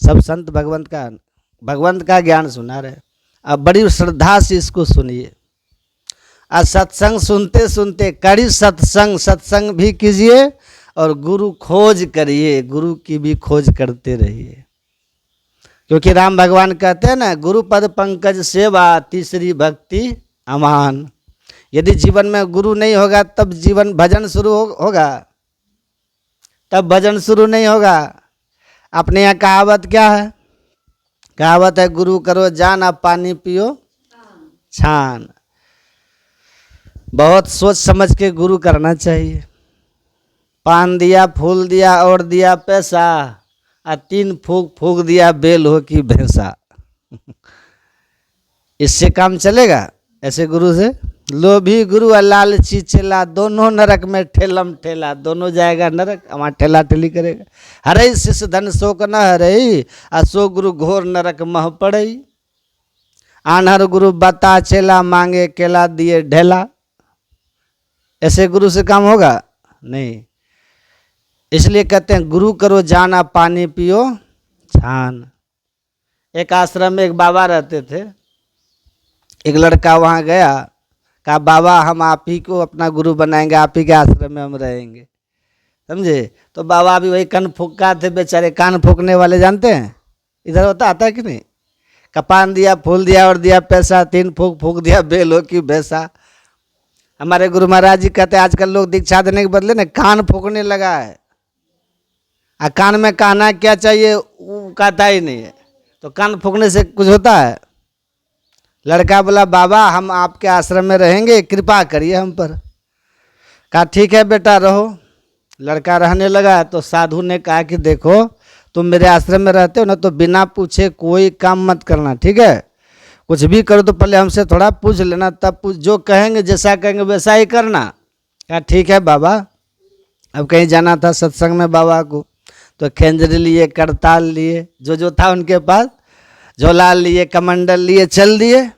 सब संत भगवंत का ज्ञान सुना रहे हैं। अब बड़ी श्रद्धा से इसको सुनिए। आज सत्संग सुनते सुनते कड़ी सत्संग भी कीजिए और गुरु खोज करिए, गुरु की भी खोज करते रहिए। क्योंकि राम भगवान कहते हैं ना, गुरु पद पंकज सेवा, तीसरी भक्ति अमान। यदि जीवन में गुरु नहीं होगा तब जीवन भजन शुरू होगा, तब भजन शुरू नहीं होगा। अपने यहाँ कहावत क्या है? कहावत है, गुरु करो जान, अब पानी पियो छान। बहुत सोच समझ के गुरु करना चाहिए। पान दिया, फूल दिया और दिया पैसा, और 3 फूक दिया बेल हो कि भैंसा। इससे काम चलेगा? ऐसे गुरु से? लोभी गुरु और लालची चेला, दोनों नरक में ठेलम ठेला। दोनों जाएगा नरक, वहाँ ठेला ठेली करेगा। हरई शिष्य धन शोक न हरई, असो गुरु घोर नरक मह पड़ई। आनहर गुरु बता चेला, मांगे केला दिए ढेला। ऐसे गुरु से काम होगा? नहीं। इसलिए कहते हैं गुरु करो जाना, पानी पियो छान। एक आश्रम में एक बाबा रहते थे। एक लड़का वहाँ गया, कहा बाबा हम आप ही को अपना गुरु बनाएंगे, आप ही के आश्रम में हम रहेंगे। समझे? तो बाबा भी वही कान फूका थे बेचारे। कान फूकने वाले जानते हैं इधर होता आता है कि नहीं? कपान दिया, फूल दिया और दिया पैसा, 3 फूक दिया बेल हो कि भैंसा। हमारे गुरु महाराज जी कहते हैं आजकल लोग दीक्षा देने के बदले ना कान फूकने लगा है। कान में कहना क्या चाहिए वो कहता ही नहीं है, तो कान फूकने से कुछ होता है? लड़का बोला बाबा हम आपके आश्रम में रहेंगे, कृपा करिए हम पर। कहा ठीक है बेटा रहो। लड़का रहने लगा तो साधु ने कहा कि देखो तुम मेरे आश्रम में रहते हो ना, तो बिना पूछे कोई काम मत करना, ठीक है? कुछ भी करो तो पहले हमसे थोड़ा पूछ लेना, तब जो कहेंगे जैसा कहेंगे वैसा ही करना। कहा ठीक है बाबा। अब कहीं जाना था सत्संग में बाबा को, तो खेंजरी लिए, करताल लिए, जो था उनके पास, झोला लिए, कमंडल लिए, चल दिए।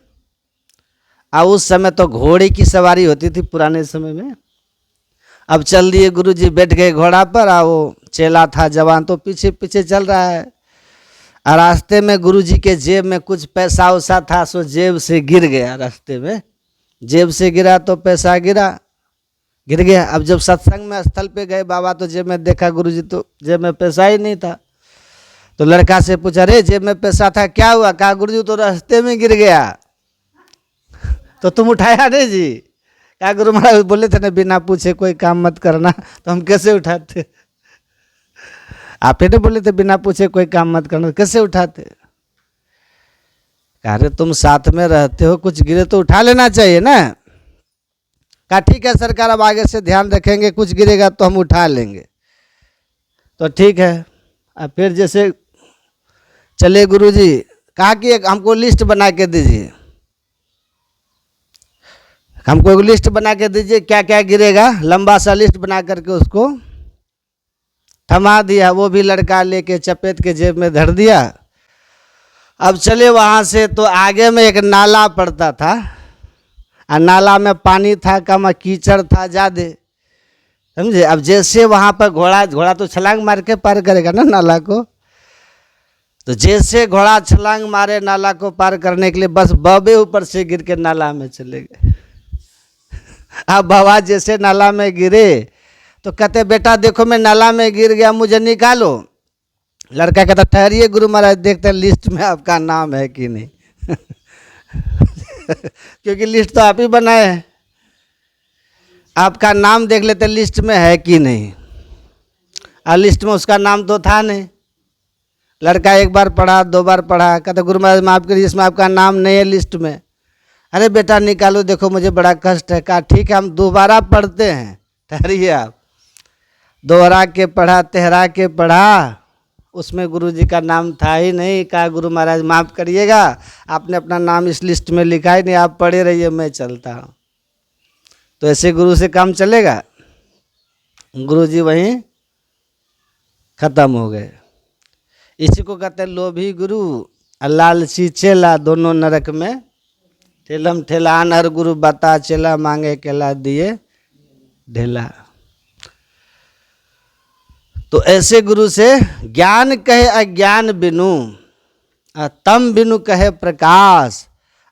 अब उस समय तो घोड़े की सवारी होती थी पुराने समय में। अब चल दिए, गुरुजी बैठ गए घोड़ा पर, और वो चेला था जवान तो पीछे पीछे चल रहा है। और रास्ते में गुरुजी के जेब में कुछ पैसा वैसा था, सो जेब से गिर गया। रास्ते में जेब से गिरा तो पैसा गिर गया। अब जब सत्संग में स्थल पे गए बाबा तो जेब में देखा, गुरुजी तो जेब में पैसा ही नहीं था। तो लड़का से पूछा, अरे जेब में पैसा था, क्या हुआ? कहा गुरुजी तो रास्ते में गिर गया। तो तुम उठाया नहीं जी? कहा गुरु महाराज बोले थे ना बिना पूछे कोई काम मत करना, तो हम कैसे उठाते? आप ही तो बोले थे बिना पूछे कोई काम मत करना, कैसे उठाते? कहा अरे तुम साथ में रहते हो, कुछ गिरे तो उठा लेना चाहिए ना। कहा ठीक है सरकार, अब आगे से ध्यान रखेंगे, कुछ गिरेगा तो हम उठा लेंगे। तो ठीक है। अब फिर जैसे चले गुरुजी, कहा कि एक हमको लिस्ट बना के दीजिए, हमको एक लिस्ट बना के दीजिए क्या क्या गिरेगा। लंबा सा लिस्ट बना करके उसको थमा दिया। वो भी लड़का लेके चपेट के जेब में धर दिया। अब चले वहाँ से, तो आगे में एक नाला पड़ता था, और नाला में पानी था कम, कीचड़ था ज़्यादा, समझे। अब जैसे वहाँ पर घोड़ा तो छलांग मार के पार करेगा ना नाला को। तो जैसे घोड़ा छलांग मारे नाला को पार करने के लिए, बस बबे ऊपर से गिर के नाला में चले गए। अब बाबा जैसे नाला में गिरे तो कहते बेटा देखो मैं नाला में गिर गया, मुझे निकालो। लड़का कहता ठहरिए गुरु महाराज, देखते हैं लिस्ट में आपका नाम है कि नहीं। क्योंकि लिस्ट तो आप ही बनाए हैं, आपका नाम देख लेते लिस्ट में है कि नहीं। और लिस्ट में उसका नाम तो था नहीं। लड़का एक बार पढ़ा, दो बार पढ़ा, कहता गुरु महाराज माफ करिए, इसमें आपका नाम नहीं है लिस्ट में। अरे बेटा निकालो, देखो मुझे बड़ा कष्ट है। कहा ठीक है हम दोबारा पढ़ते हैं, ठहरिए आप। दोहरा के पढ़ा, तेहरा के पढ़ा, उसमें गुरुजी का नाम था ही नहीं। कहा गुरु महाराज माफ़ करिएगा, आपने अपना नाम इस लिस्ट में लिखा ही नहीं, आप पढ़े रहिए, मैं चलता हूँ। तो ऐसे गुरु से काम चलेगा? गुरुजी वहीं खत्म हो गए। इसी को कहते हैं लोभी गुरु और लालची चेला, दोनों नरक में ठेलम ठेला। अनहर गुरु बता चेला, मांगे केला दिए ढेला। तो ऐसे गुरु से ज्ञान कहे अज्ञान बिनु, तम बिनु कहे प्रकाश,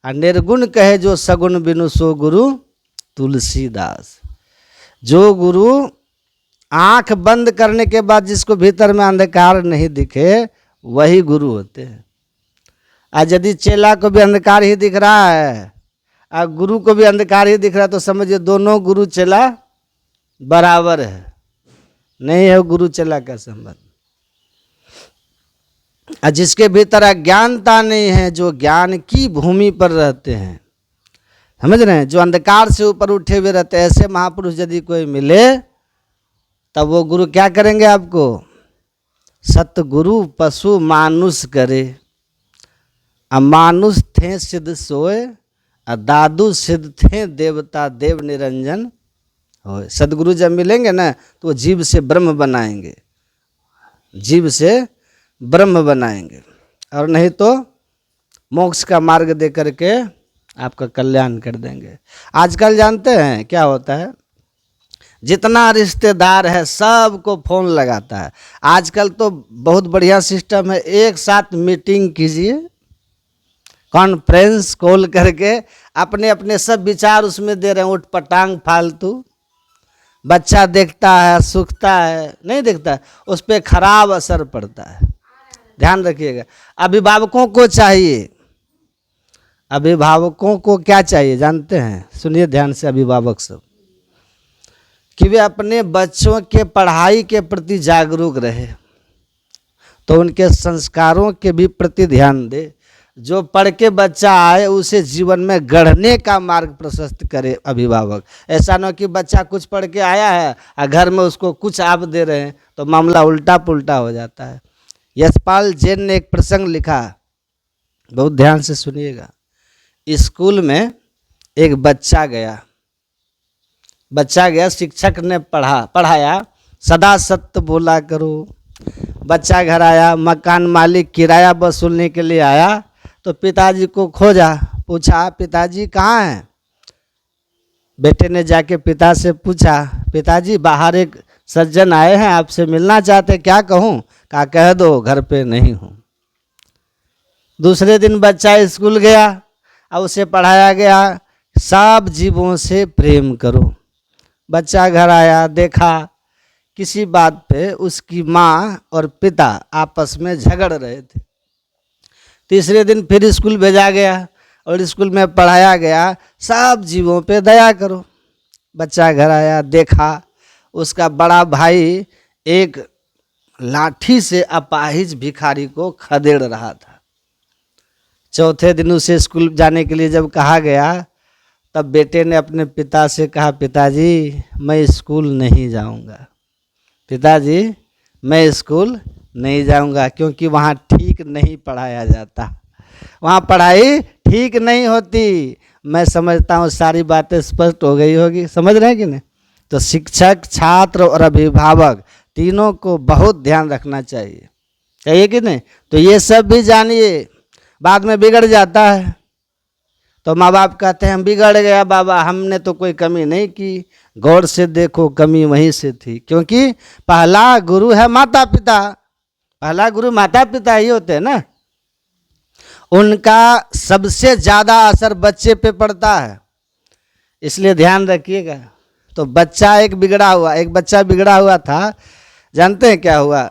और निर्गुण कहे जो सगुण बिनु, सो गुरु तुलसीदास। जो गुरु आंख बंद करने के बाद जिसको भीतर में अंधकार नहीं दिखे, वही गुरु होते हैं। आज यदि चेला को भी अंधकार ही दिख रहा है और गुरु को भी अंधकार ही दिख रहा है, तो समझिए दोनों गुरु चेला बराबर है, नहीं है गुरु चेला का संबंध। और जिसके भीतर अज्ञानता नहीं है, जो ज्ञान की भूमि पर रहते हैं, समझ रहे हैं, जो अंधकार से ऊपर उठे हुए रहते हैं, ऐसे महापुरुष यदि कोई मिले, तब वो गुरु क्या करेंगे आपको? सतगुरु पशु मानुष करे, अमानुष थे सिद्ध सोए, दादू सिद्ध थे देवता देव निरंजन होए। सदगुरु जब मिलेंगे ना, तो वो जीव से ब्रह्म बनाएंगे, जीव से ब्रह्म बनाएंगे, और नहीं तो मोक्ष का मार्ग दे करके आपका कल्याण कर देंगे। आजकल जानते हैं क्या होता है, जितना रिश्तेदार है सबको फोन लगाता है। आजकल तो बहुत बढ़िया सिस्टम है, एक साथ मीटिंग कीजिए, कॉन्फ्रेंस कॉल करके अपने अपने सब विचार उसमें दे रहे हैं, उठ पटांग फालतू। बच्चा देखता है, सूखता है, नहीं देखता, उस पर खराब असर पड़ता है। ध्यान रखिएगा। अभिभावकों को चाहिए, अभिभावकों को क्या चाहिए जानते हैं? सुनिए ध्यान से अभिभावक सब, कि वे अपने बच्चों के पढ़ाई के प्रति जागरूक रहे, तो उनके संस्कारों के भी प्रति ध्यान दे। जो पढ़ के बच्चा आए उसे जीवन में गढ़ने का मार्ग प्रशस्त करे अभिभावक। ऐसा न कि बच्चा कुछ पढ़ के आया है और घर में उसको कुछ आप दे रहे हैं, तो मामला उल्टा पुल्टा हो जाता है। यशपाल जैन ने एक प्रसंग लिखा, बहुत ध्यान से सुनिएगा। स्कूल में एक बच्चा गया, शिक्षक ने पढ़ाया, सदा सत्य बोला करो। बच्चा घर आया, मकान मालिक किराया वसूलने के लिए आया, तो पिताजी को खोजा, पूछा पिताजी कहाँ हैं? बेटे ने जाके पिता से पूछा, पिताजी बाहर एक सज्जन आए हैं, आपसे मिलना चाहते, क्या कहूँ? कहा कह दो घर पे नहीं हूँ। दूसरे दिन बच्चा स्कूल गया और उसे पढ़ाया गया, सब जीवों से प्रेम करो। बच्चा घर आया, देखा किसी बात पे उसकी माँ और पिता आपस में झगड़ रहे थे। तीसरे दिन फिर स्कूल भेजा गया और स्कूल में पढ़ाया गया, सब जीवों पे दया करो। बच्चा घर आया, देखा उसका बड़ा भाई एक लाठी से अपाहिज भिखारी को खदेड़ रहा था। चौथे दिन उसे स्कूल जाने के लिए जब कहा गया, तब बेटे ने अपने पिता से कहा, पिताजी मैं स्कूल नहीं जाऊंगा, पिताजी मैं स्कूल नहीं जाऊंगा, क्योंकि वहाँ ठीक नहीं पढ़ाया जाता, वहाँ पढ़ाई ठीक नहीं होती। मैं समझता हूँ सारी बातें स्पष्ट हो गई होगी, समझ रहे हैं कि नहीं? तो शिक्षक, छात्र और अभिभावक तीनों को बहुत ध्यान रखना चाहिए कि नहीं? तो ये सब भी जानिए, बाद में बिगड़ जाता है तो माँ बाप कहते हैं हम बिगड़ गया बाबा, हमने तो कोई कमी नहीं की। गौर से देखो, कमी वहीं से थी, क्योंकि पहला गुरु है माता पिता। पहला गुरु माता पिता ही होते हैं ना, उनका सबसे ज़्यादा असर बच्चे पे पड़ता है, इसलिए ध्यान रखिएगा। तो बच्चा एक बच्चा बिगड़ा हुआ था, जानते हैं क्या हुआ?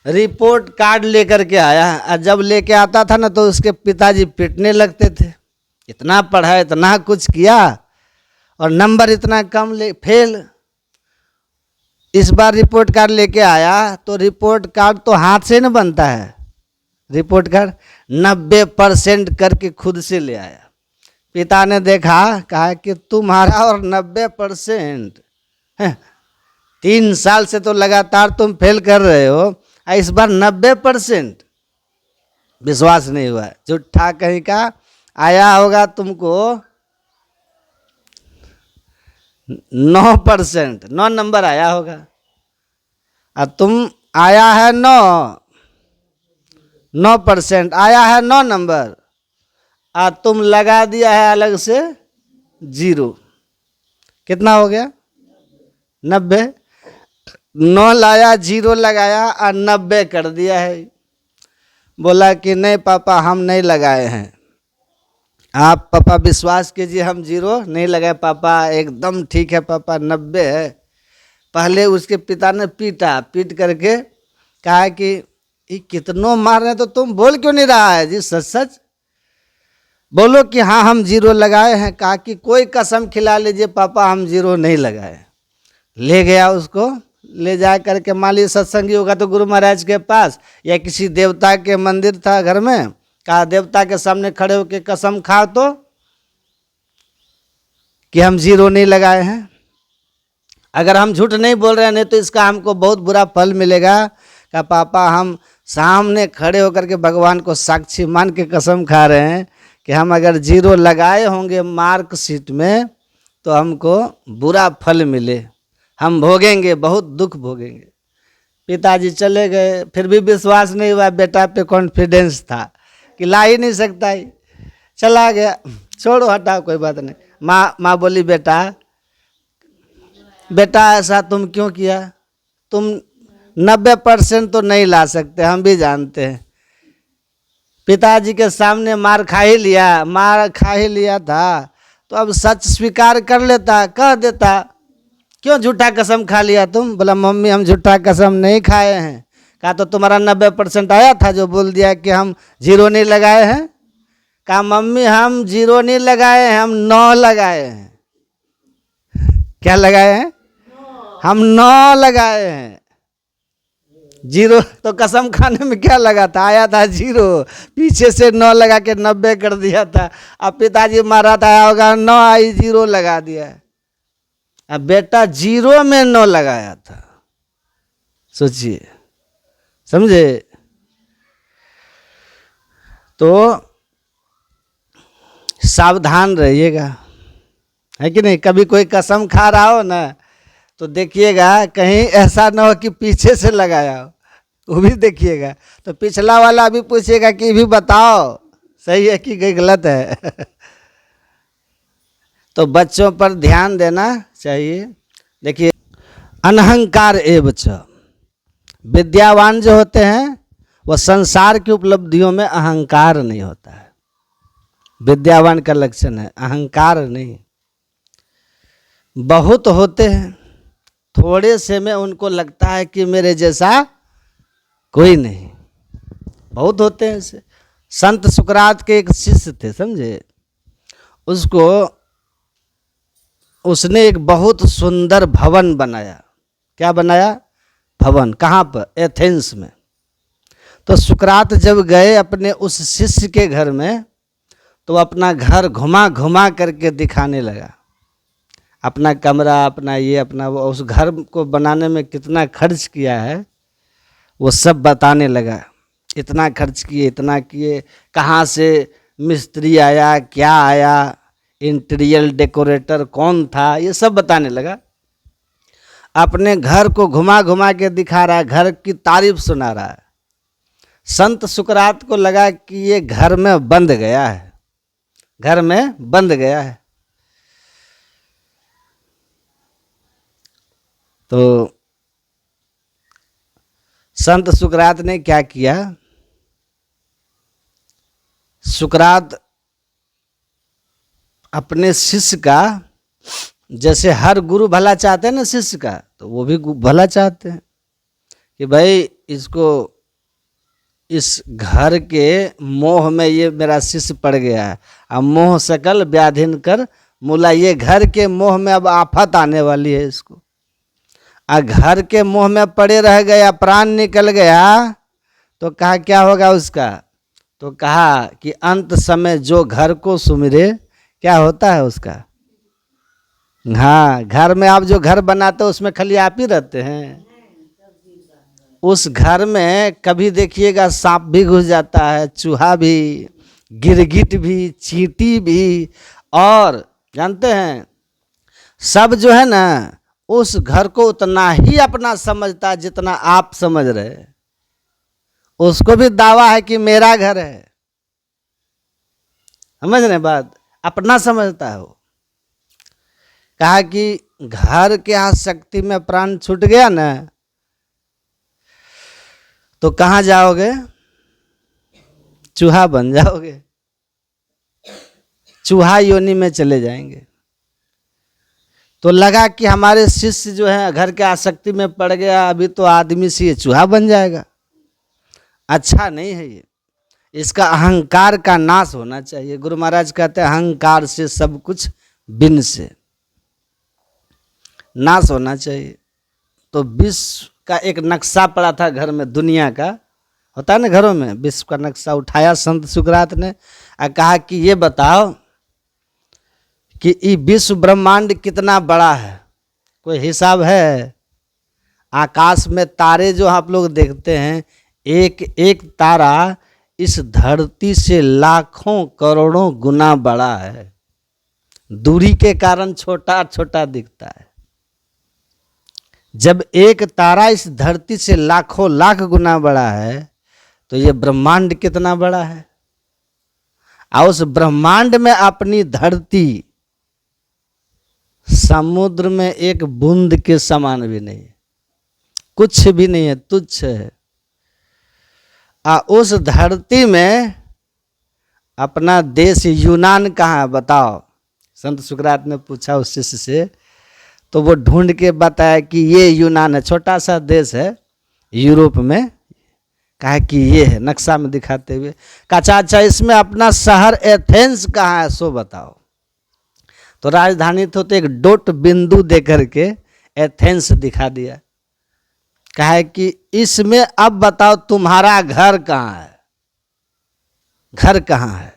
रिपोर्ट कार्ड लेकर के आया, और जब लेके आता था ना तो उसके पिताजी पिटने लगते थे, इतना पढ़ा, इतना कुछ किया और नंबर इतना कम फेल। इस बार रिपोर्ट कार्ड लेके आया तो रिपोर्ट कार्ड तो हाथ से न बनता है, रिपोर्ट कार्ड 90% करके खुद से ले आया। पिता ने देखा, कहा कि तुम्हारा और 90%, 3 साल से तो लगातार तुम फेल कर रहे हो, इस बार 90%। विश्वास नहीं हुआ, झूठा कहीं का आया होगा तुमको 9%, 9 नंबर आया होगा, और तुम आया है 9% आया है 9 नंबर, और तुम लगा दिया है अलग से 0। कितना हो गया? 90। 9 लाया, 0 लगाया और 90 कर दिया है। बोला कि नहीं पापा हम नहीं लगाए हैं। आप पापा विश्वास कीजिए, हम 0 नहीं लगाए पापा, एकदम ठीक है पापा 90 है। पहले उसके पिता ने पीट करके कहा कि ये कितनों मार रहे हैं तो तुम बोल क्यों नहीं रहा है? जी सच सच बोलो कि हाँ हम 0 लगाए हैं। कहा कि कोई कसम खिला लीजिए पापा हम 0 नहीं लगाए। ले गया उसको, ले जा करके मान लीजिए सत्संगी होगा तो गुरु महाराज के पास, या किसी देवता के मंदिर था घर में, कहा देवता के सामने खड़े होकर कसम खाओ तो कि हम 0 नहीं लगाए हैं। अगर हम झूठ नहीं बोल रहे हैं नहीं तो इसका हमको बहुत बुरा फल मिलेगा। कहा पापा हम सामने खड़े होकर के भगवान को साक्षी मान के कसम खा रहे हैं कि हम अगर 0 लगाए होंगे मार्कशीट में तो हमको बुरा फल मिले, हम भोगेंगे, बहुत दुख भोगेंगे। पिताजी चले गए, फिर भी विश्वास नहीं हुआ, बेटा पे कॉन्फिडेंस था कि ला ही नहीं सकता ही, चला गया। छोड़ो हटाओ कोई बात नहीं। माँ बोली बेटा ऐसा तुम क्यों किया? तुम 90% तो नहीं ला सकते, हम भी जानते हैं। पिताजी के सामने मार खा ही लिया था तो अब सच स्वीकार कर लेता, कह देता क्यों झूठा कसम खा लिया तुम? बोला मम्मी हम झूठा कसम नहीं खाए हैं। कहा तो तुम्हारा 90% आया था जो बोल दिया कि हम 0 नहीं लगाए हैं। कहा मम्मी हम 0 नहीं लगाए हैं, हम 9 लगाए हैं। क्या लगाए हैं? हम 9 लगाए हैं। 0 तो कसम खाने में क्या लगा था, आया था 0, पीछे से 9 लगा के 90 कर दिया था। अब पिताजी मारा था, आया होगा 9 आई 0 लगा दिया। अब बेटा 0 में 9 लगाया था, सोचिए, समझे? तो सावधान रहिएगा, है कि नहीं? कभी कोई कसम खा रहा हो ना तो देखिएगा कहीं ऐसा ना हो कि पीछे से लगाया हो, वो भी देखिएगा। तो पिछला वाला भी पूछेगा कि भी बताओ सही है कि गलत है। तो बच्चों पर ध्यान देना चाहिए। देखिए अनहंकार एवच, विद्यावान जो होते हैं वह संसार की उपलब्धियों में अहंकार नहीं होता है। विद्यावान का लक्षण है अहंकार नहीं। बहुत होते हैं थोड़े से में उनको लगता है कि मेरे जैसा कोई नहीं। बहुत होते हैं ऐसे। संत सुकरात के एक शिष्य थे, समझे, उसने एक बहुत सुंदर भवन बनाया। क्या बनाया? भवन। कहाँ पर? एथेंस में। तो सुकरात जब गए अपने उस शिष्य के घर में, तो अपना घर घुमा घुमा करके दिखाने लगा, अपना कमरा, अपना ये, अपना वो, उस घर को बनाने में कितना खर्च किया है वो सब बताने लगा। इतना खर्च किए, इतना किए, कहाँ से मिस्त्री आया, क्या आया, इंटीरियर डेकोरेटर कौन था, ये सब बताने लगा। अपने घर को घुमा घुमा के दिखा रहा है, घर की तारीफ सुना रहा है। संत सुकरात को लगा कि ये घर में बंद गया है, घर में बंद गया है। तो संत सुकरात ने क्या किया? सुकरात अपने शिष्य का, जैसे हर गुरु भला चाहते हैं ना शिष्य का, तो वो भी भला चाहते हैं कि भाई इसको, इस घर के मोह में ये मेरा शिष्य पड़ गया है, अब मोह सकल व्याधिन कर मूला, ये घर के मोह में अब आफत आने वाली है इसको। घर के मोह में पड़े रह गया, प्राण निकल गया, तो कहा क्या होगा उसका? तो कहा कि अंत समय जो घर को सुमिरे, क्या होता है उसका? हाँ, घर में आप जो घर बनाते हो उसमें खाली आप ही रहते हैं। उस घर में कभी देखिएगा सांप भी घुस जाता है, चूहा भी, गिरगिट भी, चींटी भी, और जानते हैं सब जो है ना, उस घर को उतना ही अपना समझता है जितना आप समझ रहे। उसको भी दावा है कि मेरा घर है, समझ रहे बात, अपना समझता है वो। कहा कि घर के आसक्ति में प्राण छूट गया ना, तो कहाँ जाओगे? चूहा बन जाओगे, चूहा योनि में चले जाएंगे। तो लगा कि हमारे शिष्य जो है घर के आसक्ति में पड़ गया, अभी तो आदमी से ये चूहा बन जाएगा। अच्छा नहीं है ये, इसका अहंकार का नाश होना चाहिए। गुरु महाराज कहते हैं अहंकार से सब कुछ बिन से नाश होना चाहिए। तो विश्व का एक नक्शा पड़ा था घर में, दुनिया का होता है ना घरों में, विश्व का नक्शा उठाया संत सुकरात ने और कहा कि ये बताओ कि ये विश्व ब्रह्मांड कितना बड़ा है, कोई हिसाब है? आकाश में तारे जो आप लोग देखते हैं, एक एक तारा इस धरती से लाखों करोड़ों गुना बड़ा है, दूरी के कारण छोटा छोटा दिखता है। जब एक तारा इस धरती से लाखों लाख गुना बड़ा है, तो ये ब्रह्मांड कितना बड़ा है। और उस ब्रह्मांड में अपनी धरती समुद्र में एक बूंद के समान भी नहीं है, कुछ भी नहीं है, तुच्छ है। उस धरती में अपना देश यूनान कहाँ है बताओ? संत सुकरात ने पूछा उस शिष्य से, तो वो ढूंढ के बताया कि ये यूनान है, छोटा सा देश है यूरोप में। कहा कि ये है, नक्शा में दिखाते हुए। कहा अच्छा इसमें अपना शहर एथेंस कहाँ है सो बताओ। तो राजधानी तो एक डॉट बिंदु दे करके एथेंस दिखा दिया। कहा कि इसमें अब बताओ तुम्हारा घर कहाँ है, घर कहाँ है?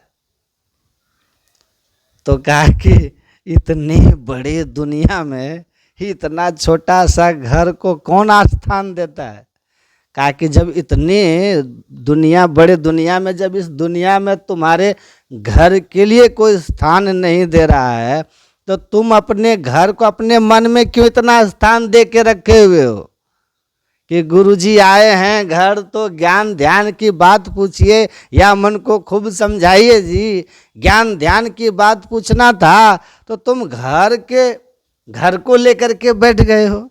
तो कहा कि इतने बड़े दुनिया में इतना छोटा सा घर को कौन स्थान देता है। कहा कि जब इतने दुनिया, बड़े दुनिया में, जब इस दुनिया में तुम्हारे घर के लिए कोई स्थान नहीं दे रहा है, तो तुम अपने घर को अपने मन में क्यों इतना स्थान दे के रखे हुए हो कि गुरुजी आए हैं घर तो ज्ञान ध्यान की बात पूछिए या मन को खूब समझाइए जी। ज्ञान ध्यान की बात पूछना था तो तुम घर को लेकर के बैठ गए हो।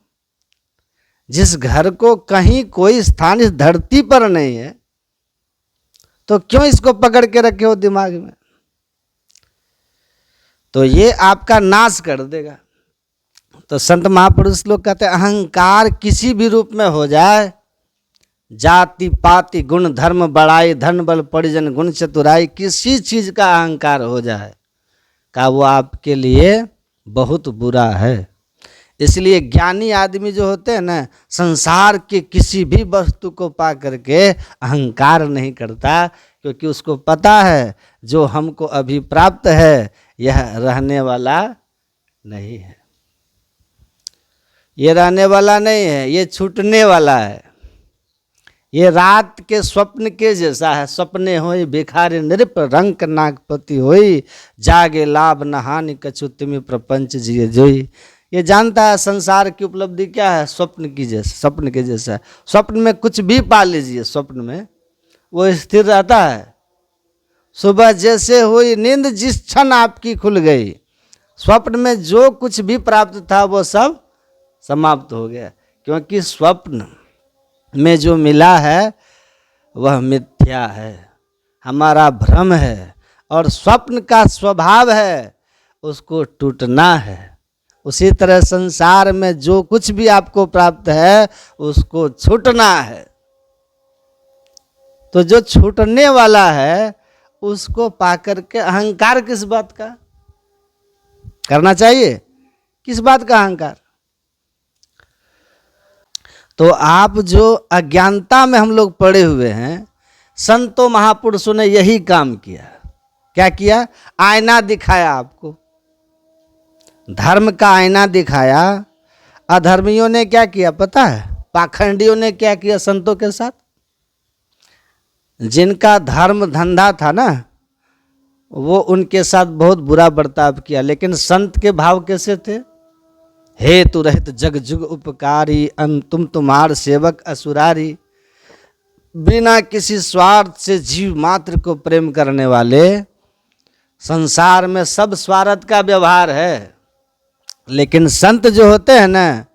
जिस घर को कहीं कोई स्थान इस धरती पर नहीं है, तो क्यों इसको पकड़ के रखे हो दिमाग में? तो ये आपका नाश कर देगा। तो संत महापुरुष लोग कहते हैं अहंकार किसी भी रूप में हो जाए, जाति पाति गुण धर्म बड़ाई धन बल परिजन गुण चतुराई, किसी चीज का अहंकार हो जाए का वो आपके लिए बहुत बुरा है। इसलिए ज्ञानी आदमी जो होते हैं ना, संसार के किसी भी वस्तु को पा करके अहंकार नहीं करता, क्योंकि उसको पता है जो हमको अभी प्राप्त है यह रहने वाला नहीं है, ये रहने वाला नहीं है, ये छूटने वाला है। ये रात के स्वप्न के जैसा है। सपने होई भिखारी नृप रंक नागपति होई, जागे लाभ नहानि कछु तिमि प्रपंच जिए जोई। ये जानता है संसार की उपलब्धि क्या है, स्वप्न की जैसे, स्वप्न के जैसा। स्वप्न में कुछ भी पा लीजिए, स्वप्न में वो स्थिर रहता है। सुबह जैसे हुई नींद जिस क्षण आपकी खुल गई, स्वप्न में जो कुछ भी प्राप्त था वो सब समाप्त हो गया, क्योंकि स्वप्न में जो मिला है वह मिथ्या है, हमारा भ्रम है। और स्वप्न का स्वभाव है उसको टूटना है। उसी तरह संसार में जो कुछ भी आपको प्राप्त है उसको छूटना है। तो जो छूटने वाला है उसको पाकर के अहंकार किस बात का करना चाहिए, किस बात का अहंकार? तो आप जो अज्ञानता में हम लोग पड़े हुए हैं, संतों महापुरुषों ने यही काम किया। क्या किया? आईना दिखाया आपको, धर्म का आईना दिखाया। अधर्मियों ने क्या किया पता है? पाखंडियों ने क्या किया संतों के साथ? जिनका धर्म धंधा था ना, वो उनके साथ बहुत बुरा बर्ताव किया। लेकिन संत के भाव कैसे थे? हेतु रहित जग जुग उपकारी, तुम तुम्हार सेवक असुरारी। बिना किसी स्वार्थ से जीव मात्र को प्रेम करने वाले। संसार में सब स्वार्थ का व्यवहार है, लेकिन संत जो होते हैं ना,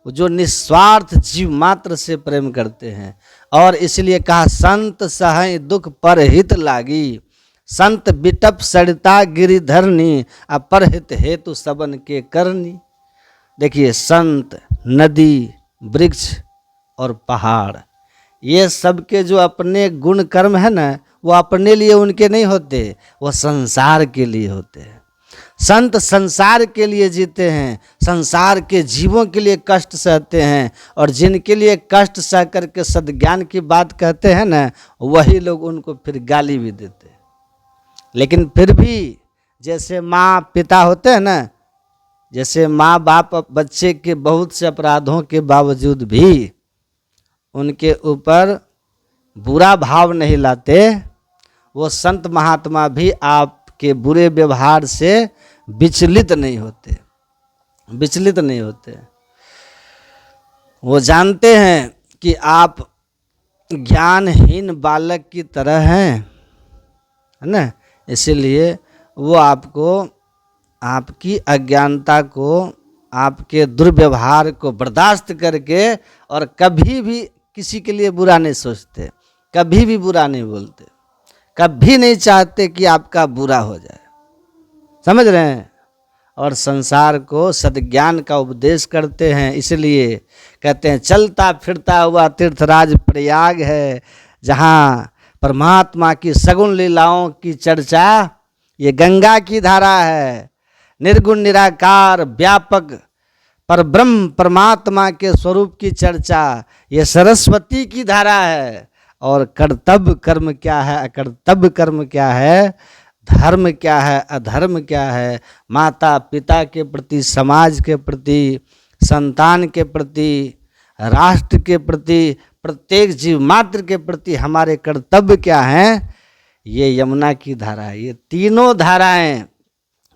जो निस्वार्थ जीव मात्र से प्रेम करते हैं। और इसलिए कहा संत सहै दुख परहित लागी, संत बिटप सरिता गिरिधरनी, अपरहित हेतु सबन के करनी। देखिए, संत, नदी, वृक्ष और पहाड़, ये सब के जो अपने गुण कर्म है ना, वो अपने लिए उनके नहीं होते, वो संसार के लिए होते हैं। संत संसार के लिए जीते हैं, संसार के जीवों के लिए कष्ट सहते हैं। और जिनके लिए कष्ट सह करके सद्ज्ञान की बात कहते हैं ना, वही लोग उनको फिर गाली भी देते हैं। लेकिन फिर भी जैसे माँ पिता होते हैं ना, जैसे माँ बाप बच्चे के बहुत से अपराधों के बावजूद भी उनके ऊपर बुरा भाव नहीं लाते, वो संत महात्मा भी आपके बुरे व्यवहार से विचलित नहीं होते, विचलित नहीं होते। वो जानते हैं कि आप ज्ञानहीन बालक की तरह हैं, है ना। इसीलिए वो आपको, आपकी अज्ञानता को, आपके दुर्व्यवहार को बर्दाश्त करके और कभी भी किसी के लिए बुरा नहीं सोचते, कभी भी बुरा नहीं बोलते, कभी नहीं चाहते कि आपका बुरा हो जाए। समझ रहे हैं? और संसार को सद्ज्ञान का उपदेश करते हैं। इसलिए कहते हैं चलता फिरता हुआ तीर्थराज प्रयाग है, जहाँ परमात्मा की सगुण लीलाओं की चर्चा ये गंगा की धारा है। निर्गुण निराकार व्यापक परब्रह्म परमात्मा के स्वरूप की चर्चा ये सरस्वती की धारा है। और कर्तव्य कर्म क्या है, अकर्तव्य कर्म क्या है, धर्म क्या है, अधर्म क्या है, माता पिता के प्रति, समाज के प्रति, संतान के प्रति, राष्ट्र के प्रति, प्रत्येक जीव मात्र के प्रति हमारे कर्तव्य क्या हैं, ये यमुना की धारा है। ये तीनों धाराएं,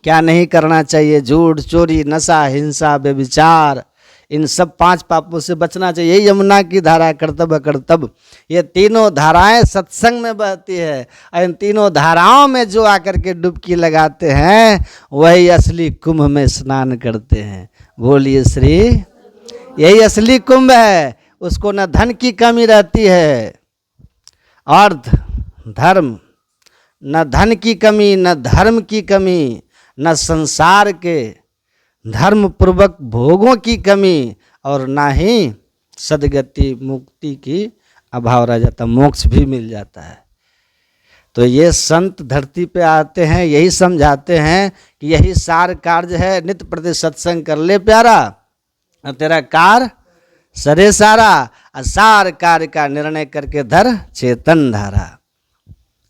क्या नहीं करना चाहिए, झूठ, चोरी, नशा, हिंसा, व्यभिचार, इन सब 5 पापों से बचना चाहिए। ये यमुना की धारा है, कर्तव्य कर्तव्य। ये तीनों धाराएं सत्संग में बहती है। और इन तीनों धाराओं में जो आकर के डुबकी लगाते हैं वही असली कुंभ में स्नान करते हैं। बोलिए श्री, यही असली कुंभ है। उसको न धन की कमी रहती है, अर्थ धर्म, न धन की कमी, न धर्म की कमी, न संसार के, धर्म पूर्वक भोगों की कमी और ना ही सदगति मुक्ति की अभाव रह जाता, मोक्ष भी मिल जाता है। तो ये संत धरती पे आते हैं, यही समझाते हैं कि यही सार कार्य है, नित्य प्रति सत्संग कर ले प्यारा और तेरा कार सरे सारा, असार कार्य का निर्णय करके धर चेतन धारा।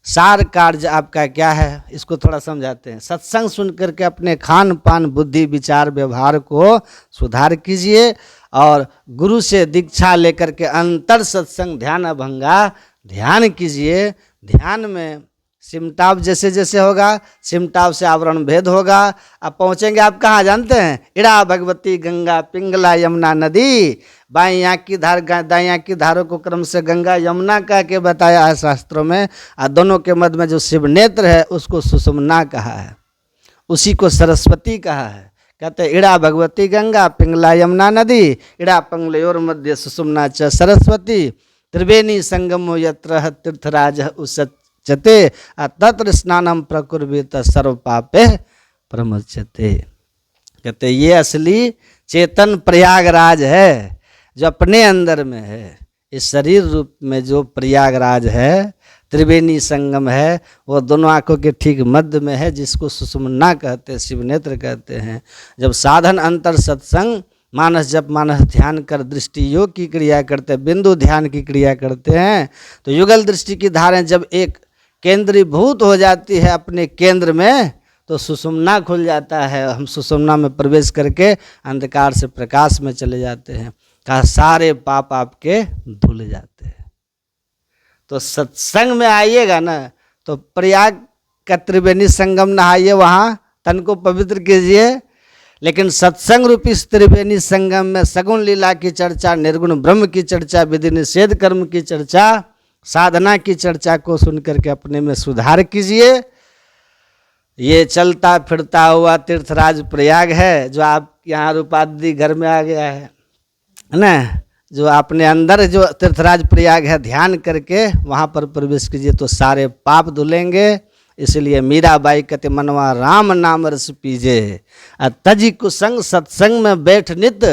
सार कार्य आपका क्या है, इसको थोड़ा समझाते हैं। सत्संग सुन करके अपने खान पान बुद्धि विचार व्यवहार को सुधार कीजिए और गुरु से दीक्षा लेकर के अंतर सत्संग ध्यान अभंगा ध्यान कीजिए। ध्यान में सिमटाव जैसे जैसे होगा, सिमटाव से आवरण भेद होगा। अब पहुँचेंगे आप कहाँ जानते हैं? इड़ा भगवती गंगा पिंगला यमुना नदी, बाईं की धार दाईं की धारों को क्रम से गंगा यमुना कह के बताया है शास्त्रों में। और दोनों के मध्य में जो शिव नेत्र है उसको सुषुम्ना कहा है, उसी को सरस्वती कहा है। कहते हैं इड़ा भगवती गंगा पिंगला यमुना नदी, इड़ा पंगलयोर मध्य सुषुम्ना च सरस्वती, त्रिवेणी संगमो यत्र तीर्थराज उसच्यते, तत्र स्नानम प्रकुर्वीत सर्व पापे प्रमुच्यते। कहते ये असली चेतन प्रयागराज है जो अपने अंदर में है। इस शरीर रूप में जो प्रयागराज है, त्रिवेणी संगम है, वो दोनों आंखों के ठीक मध्य में है, जिसको सुषुम्ना कहते हैं, शिवनेत्र कहते हैं। जब साधन अंतर सत्संग मानस जप मानस ध्यान कर दृष्टि योग की क्रिया करते हैं, बिंदु ध्यान की क्रिया करते हैं, तो युगल दृष्टि की धारें जब एक केंद्रीभूत हो जाती है अपने केंद्र में, तो सुषुम्ना खुल जाता है। हम सुषुम्ना में प्रवेश करके अंधकार से प्रकाश में चले जाते हैं। कहा सारे पाप आपके धुल जाते हैं। तो सत्संग में आइएगा ना, तो प्रयाग का त्रिवेणी संगम नहाइए, वहाँ तन को पवित्र कीजिए। लेकिन सत्संग रूपी इस त्रिवेणी संगम में सगुण लीला की चर्चा, निर्गुण ब्रह्म की चर्चा, विधि निषेध कर्म की चर्चा, साधना की चर्चा को सुन करके अपने में सुधार कीजिए। ये चलता फिरता हुआ तीर्थराज प्रयाग है जो आप यहाँ रूपादि घर में आ गया है ना, जो अपने अंदर जो तीर्थराज प्रयाग है, ध्यान करके वहाँ पर प्रवेश कीजिए तो सारे पाप धुलेंगे। इसलिए मीराबाई कहते मनवा राम नाम रस पीजे, तजी कुसंग सत्संग में बैठ नित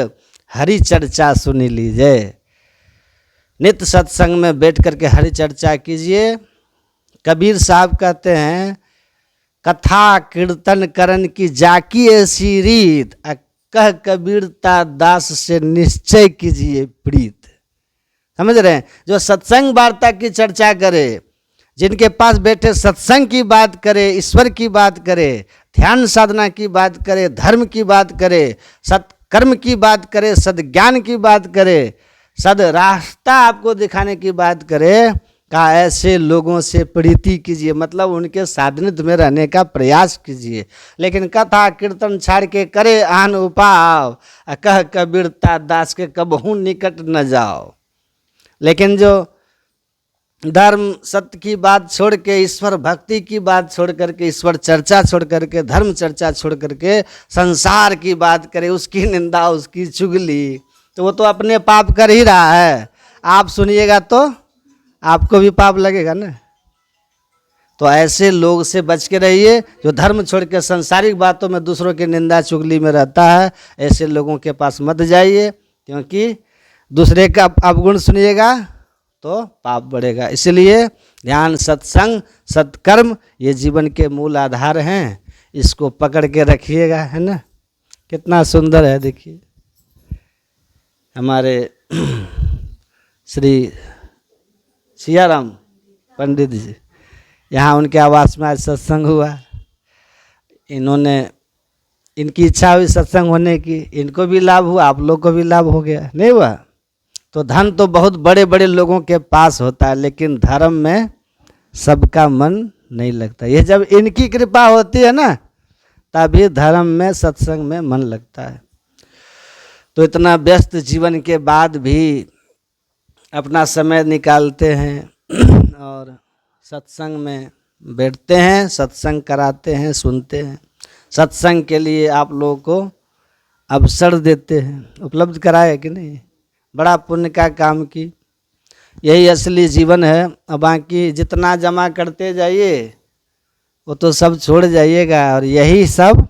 हरि चर्चा सुनी लीजिए। नित्य सत्संग में बैठ करके हरि चर्चा कीजिए। कबीर साहब कहते हैं कथा कीर्तन करन की जाकी ऐसी रीत, कह कबीरता दास से निश्चय कीजिए प्रीत। समझ रहे हैं? जो सत्संग वार्ता की चर्चा करे, जिनके पास बैठे सत्संग की बात करे, ईश्वर की बात करे, ध्यान साधना की बात करे, धर्म की बात करे, सत्कर्म की बात करे, सद्ज्ञान की बात करे, सद रास्ता आपको दिखाने की बात करे, का ऐसे लोगों से प्रीति कीजिए, मतलब उनके सानिध्य में रहने का प्रयास कीजिए। लेकिन कथा कीर्तन छाड़ के करे आन उपाव, कह कबीरता दास के कबहू निकट न जाओ। लेकिन जो धर्म सत्य की बात छोड़ के, ईश्वर भक्ति की बात छोड़ करके, ईश्वर चर्चा छोड़ करके, धर्म चर्चा छोड़ करके संसार की बात करे, उसकी निंदा उसकी चुगली, तो वो तो अपने पाप कर ही रहा है। आप सुनिएगा तो आपको भी पाप लगेगा ना। तो ऐसे लोग से बच के रहिए जो धर्म छोड़ के सांसारिक बातों में दूसरों की निंदा चुगली में रहता है। ऐसे लोगों के पास मत जाइए, क्योंकि दूसरे का अवगुण सुनिएगा तो पाप बढ़ेगा। इसलिए ध्यान सत्संग सत्कर्म ये जीवन के मूल आधार हैं, इसको पकड़ के रखिएगा, है ना। कितना सुंदर है, देखिए हमारे श्री सियाराम पंडित जी, यहाँ उनके आवास में आज सत्संग हुआ। इन्होंने, इनकी इच्छा हुई सत्संग होने की, इनको भी लाभ हुआ, आप लोग को भी लाभ हो गया, नहीं हुआ? तो धन तो बहुत बड़े बड़े लोगों के पास होता है, लेकिन धर्म में सबका मन नहीं लगता। ये जब इनकी कृपा होती है ना, तभी धर्म में सत्संग में मन लगता है। तो इतना व्यस्त जीवन के बाद भी अपना समय निकालते हैं और सत्संग में बैठते हैं, सत्संग कराते हैं, सुनते हैं। सत्संग के लिए आप लोगों को अवसर देते हैं, उपलब्ध कराए कि नहीं? बड़ा पुण्य का काम की, यही असली जीवन है। अब बाकी जितना जमा करते जाइए वो तो सब छोड़ जाइएगा, और यही सब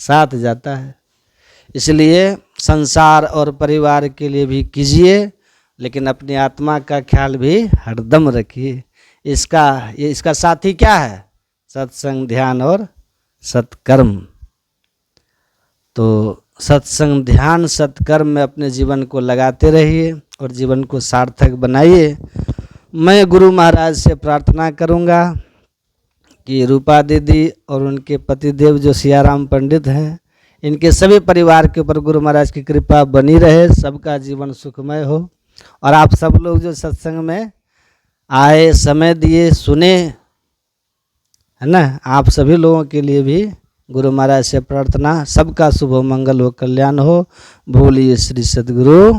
साथ जाता है। इसलिए संसार और परिवार के लिए भी कीजिए, लेकिन अपनी आत्मा का ख्याल भी हरदम रखिए। इसका साथी क्या है? सत्संग, ध्यान और सत्कर्म। तो सत्संग, ध्यान, सत्कर्म में अपने जीवन को लगाते रहिए और जीवन को सार्थक बनाइए। मैं गुरु महाराज से प्रार्थना करूंगा कि रूपा दीदी और उनके पतिदेव जो सियाराम पंडित हैं, इनके सभी परिवार के ऊपर गुरु महाराज की कृपा बनी रहे, सबका जीवन सुखमय हो। और आप सब लोग जो सत्संग में आए, समय दिए, सुने, है ना, आप सभी लोगों के लिए भी गुरु महाराज से प्रार्थना, सबका शुभ मंगल हो, कल्याण हो। बोलिए श्री सद्गुरु